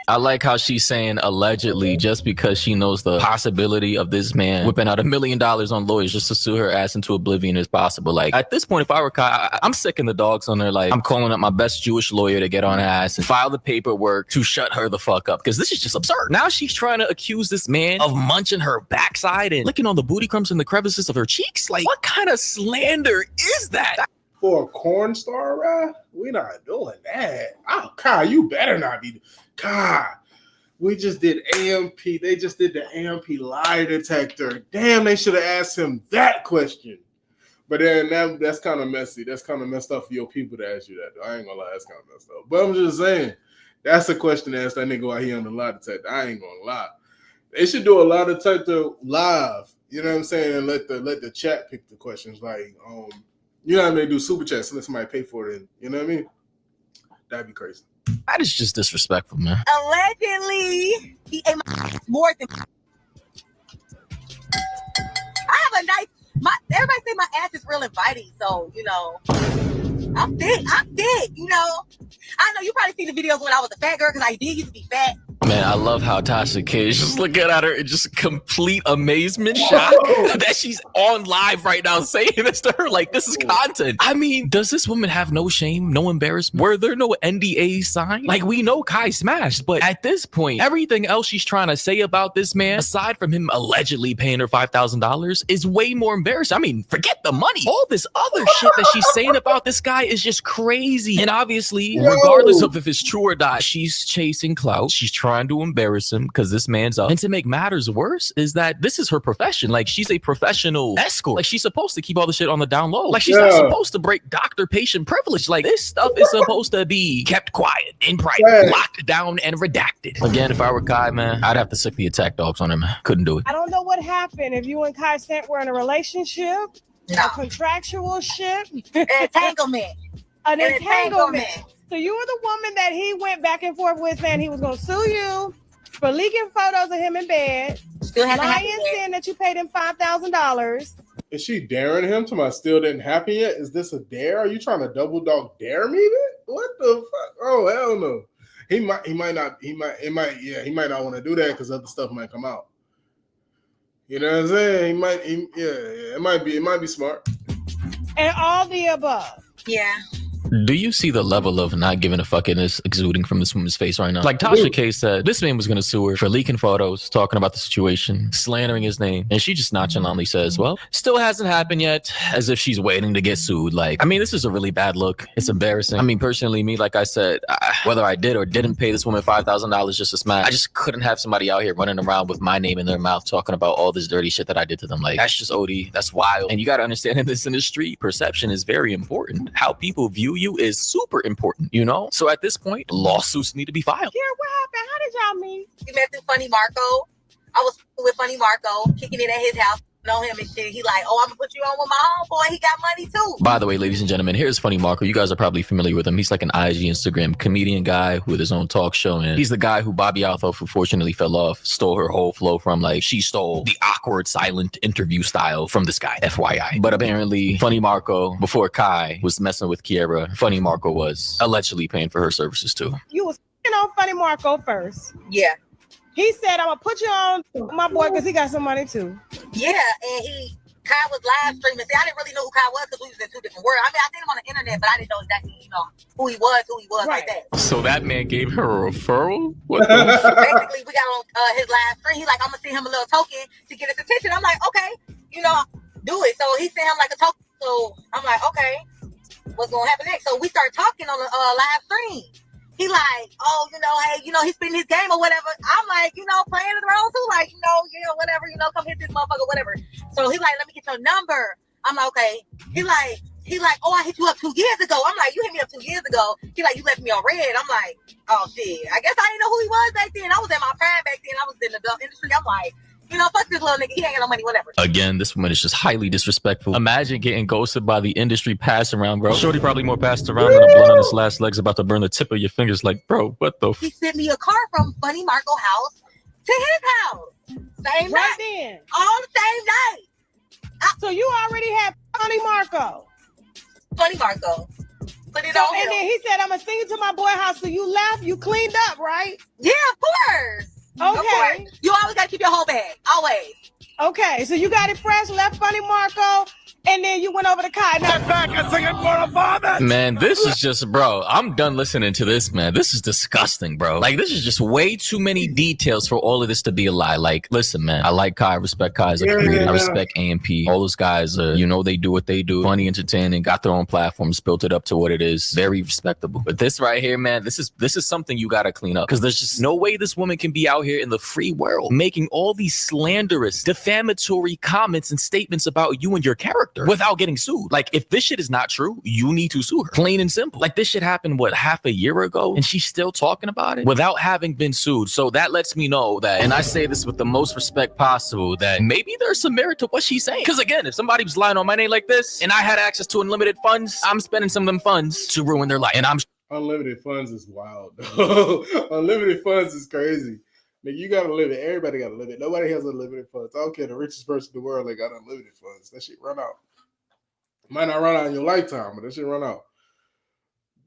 I like how she's saying allegedly just because she knows the possibility of this man whipping out $1 million on lawyers just to sue her ass into oblivion is possible. Like, at this point, if I were Kai, I'm sick in the dogs on her. Like, I'm calling up my best Jewish lawyer to get on her ass and file the paperwork to shut her the fuck up, because this is just absurd. Now she's trying to accuse this man of munching her backside and licking on the booty crumbs in the crevices of her cheeks. Like, what kind of slander is that? For a corn star, right? We're not doing that. Oh, Kai, you better not be. Kai, we just did AMP. They just did the AMP lie detector. Damn, they should have asked him that question. But then that's kind of messy. That's kind of messed up for your people to ask you that. I ain't gonna lie, that's kind of messed up. But I'm just saying, that's a question to ask that nigga while he on the lie detector. I ain't gonna lie. They should do a lie detector live. You know what I'm saying? And let the chat pick the questions. Like, you know what I mean? They do super chats and let somebody pay for it. You know what I mean? That'd be crazy. That is just disrespectful, man. Allegedly, he ate my more than. I have a nice. Everybody say my ass is real inviting, so you know, I'm thick. You know, I know you probably see the videos when I was a fat girl because I did used to be fat. Man, I love how Tasha K is just looking at her in just complete amazement, shock that she's on live right now saying this to her. Like, this is content. I mean, does this woman have no shame, no embarrassment? Were there no NDAs signed? Like, we know Kai smashed, but at this point, everything else she's trying to say about this man, aside from him allegedly paying her $5,000, is way more embarrassing. I mean, forget the money. All this other shit that she's saying about this guy is just crazy. And obviously, regardless of if it's true or not, she's chasing clout. She's trying to embarrass him because this man's up. And to make matters worse is that this is her profession. Like, she's a professional escort. Like, she's supposed to keep all the shit on the down low. Like, she's not supposed to break doctor-patient privilege. Like, this stuff is supposed to be kept quiet, in private, locked down, and redacted. Again, if I were Kai, man, I'd have to sick the attack dogs on him, man. Couldn't do it. I don't know what happened. If you and Kai Cenat were in a relationship, a contractual ship, Entanglement. An entanglement. So you were the woman that he went back and forth with, saying he was going to sue you for leaking photos of him in bed, lying, saying that you paid him $5,000. Is she daring him to my still didn't happen yet? Is this a dare? Are you trying to double dog dare me, man? What the fuck? Oh, hell no. He might not want to do that because other stuff might come out. You know what I'm saying? It might be smart. And all the above. Yeah. Do you see the level of not giving a fuck in this exuding from this woman's face right now? Like Tasha K said, this man was going to sue her for leaking photos, talking about the situation, slandering his name. And she just nonchalantly says, well, still hasn't happened yet, as if she's waiting to get sued. Like, I mean, this is a really bad look. It's embarrassing. I mean, personally, me, like I said, whether I did or didn't pay this woman $5,000 just to smash, I just couldn't have somebody out here running around with my name in their mouth talking about all this dirty shit that I did to them. Like, that's just OD. That's wild. And you got to understand, in this industry, perception is very important. How people view you is super important, you know? So at this point, lawsuits need to be filed. Yeah, what happened? How did y'all meet? We met through Funny Marco. I was with Funny Marco, kicking it at his house. Know him and shit. He like, oh, I'm gonna put you on with my homeboy. He got money too. By the way, ladies and gentlemen, here's Funny Marco. You guys are probably familiar with him. He's like an IG Instagram comedian guy with his own talk show. And he's the guy who Bobby Althoff, who fortunately fell off, stole her whole flow from. Like, she stole the awkward, silent interview style from this guy, FYI. But apparently, Funny Marco, before Kai was messing with Kiera, Funny Marco was allegedly paying for her services too. You was on Funny Marco first. Yeah. He said, I'm gonna put you on my boy because he got some money too. Yeah, and Kai was live streaming. See, I didn't really know who Kai was because we was in two different worlds. I mean, I seen him on the internet, but I didn't know exactly, who he was right. like that. So that man gave her a referral? What the fuck? Basically, we got on his live stream. He like, I'm gonna send him a little token to get his attention. I'm like, okay, do it. So he sent him like a token. So I'm like, okay, what's gonna happen next? So we start talking on the live stream. He like, oh, hey, he's spitting his game or whatever. I'm like, playing around too, like, whatever, come hit this motherfucker, whatever. So he like, let me get your number. I'm like, okay. He like, oh, I hit you up 2 years ago. I'm like, you hit me up 2 years ago. He like, you left me on red. I'm like, oh shit. I guess I didn't know who he was back then. I was in my prime back then. I was in the adult industry. I'm like, fuck this little nigga. He ain't got no money, whatever. Again, this woman is just highly disrespectful. Imagine getting ghosted by the industry pass around, bro. Shorty probably more passed around than a blunt on his last legs about to burn the tip of your fingers. Like, bro, what the He sent me a car from Funny Marco house to his house. Same night. Then. All the same night. So you already had Funny Marco. Funny Marco. Put it So, on and him. then he said, I'm gonna send you to my boy house. So you left, you cleaned up, right? Yeah, of course. Okay. Of course. You always gotta keep your whole bag. Always. Okay, so you got it fresh, left Funny Marco, and then you went over to Kai. Now, Back and singing for a father. Man, this is just, bro, I'm done listening to this, man. This is disgusting, bro. Like, this is just way too many details for all of this to be a lie. Like, listen, man, I like Kai, I respect Kai as a creator. I respect AMP. All those guys, they do what they do. Funny, entertaining, got their own platforms, built it up to what it is. Very respectable. But this right here, man, this is something you gotta clean up. Because there's just no way this woman can be out here in the free world making all these slanderous, defamatory comments and statements about you and your character without getting sued. Like, if this shit is not true, you need to sue her. Plain and simple. Like, this shit happened, half a year ago? And she's still talking about it without having been sued. So that lets me know that, and I say this with the most respect possible, that maybe there's some merit to what she's saying. Because again, if somebody was lying on my name like this, and I had access to unlimited funds, I'm spending some of them funds to ruin their life. And I'm Unlimited funds is wild. Unlimited funds is crazy. Nigga, you gotta live it. Everybody gotta live it. Nobody has unlimited funds. I don't care. The richest person in the world, they got unlimited funds. That shit run out. Might not run out in your lifetime, but that shit run out.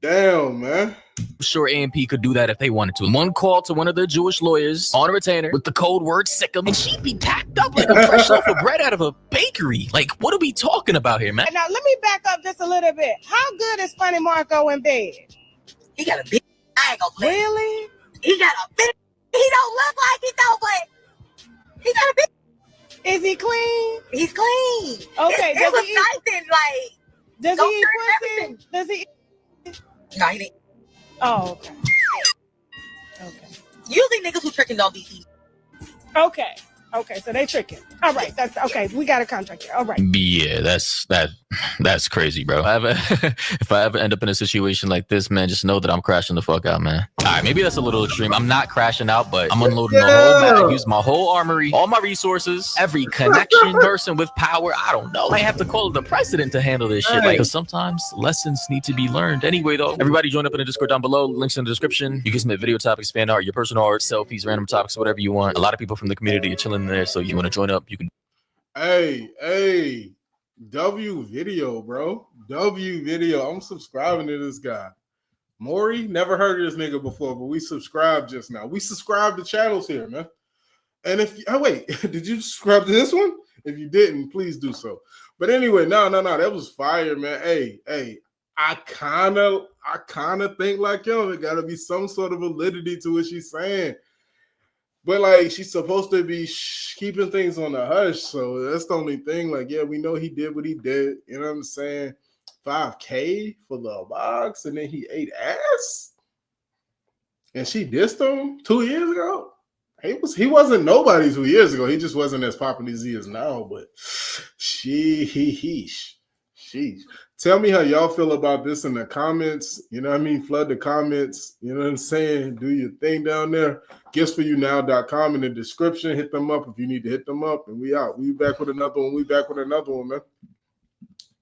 Damn, man. sure AMP could do that if they wanted to. One call to one of their Jewish lawyers on a retainer with the code word "sickum," and she'd be tacked up like a fresh loaf of bread out of a bakery. Like, what are we talking about here, man? Now, let me back up just a little bit. How good is Funny Marco in bed? He got a big. I ain't gonna play. Really? He got a big. He don't look like it though, but he got a big. Is he clean? He's clean. Okay. It was nice and like. Does he eat pussy? Everything. Does he? No, he didn't. Oh, okay. Okay. Usually niggas who tricking don't be eating. Okay. Okay, so they tricking. All right, that's okay. We got a contract here. All right. Yeah, that's crazy, bro. If I ever end up in a situation like this, man, just know that I'm crashing the fuck out, man. All right, maybe that's a little extreme. I'm not crashing out, but I'm unloading the whole map, use my whole armory, all my resources, every connection, person with power. I don't know. I have to call the president to handle this shit. Like, because sometimes lessons need to be learned. Anyway, though, everybody join up in the Discord down below. Links in the description. You can submit video topics, fan art, your personal art, selfies, random topics, whatever you want. A lot of people from the community are chilling there, so you want to join up, you can. Hey, W video, bro. W video. I'm subscribing to this guy. Maury, never heard of this nigga before, but we subscribed just now. We subscribe to channels here, man. And if wait, did you subscribe to this one? If you didn't, please do so. But anyway, no, that was fire, man. Hey, I kind of think like yo, there gotta be some sort of validity to what she's saying. But like she's supposed to be keeping things on the hush, so that's the only thing. Like, yeah, we know he did what he did. You know what I'm saying? $5K for the box, and then he ate ass, and she dissed him 2 years ago. He wasn't nobody 2 years ago. He just wasn't as popular as he is now. But sheesh. Tell me how y'all feel about this in the comments. You know what I mean? Flood the comments. You know what I'm saying? Do your thing down there. Giftsforyounow.com in the description. Hit them up if you need to hit them up. And we out. We back with another one. Man.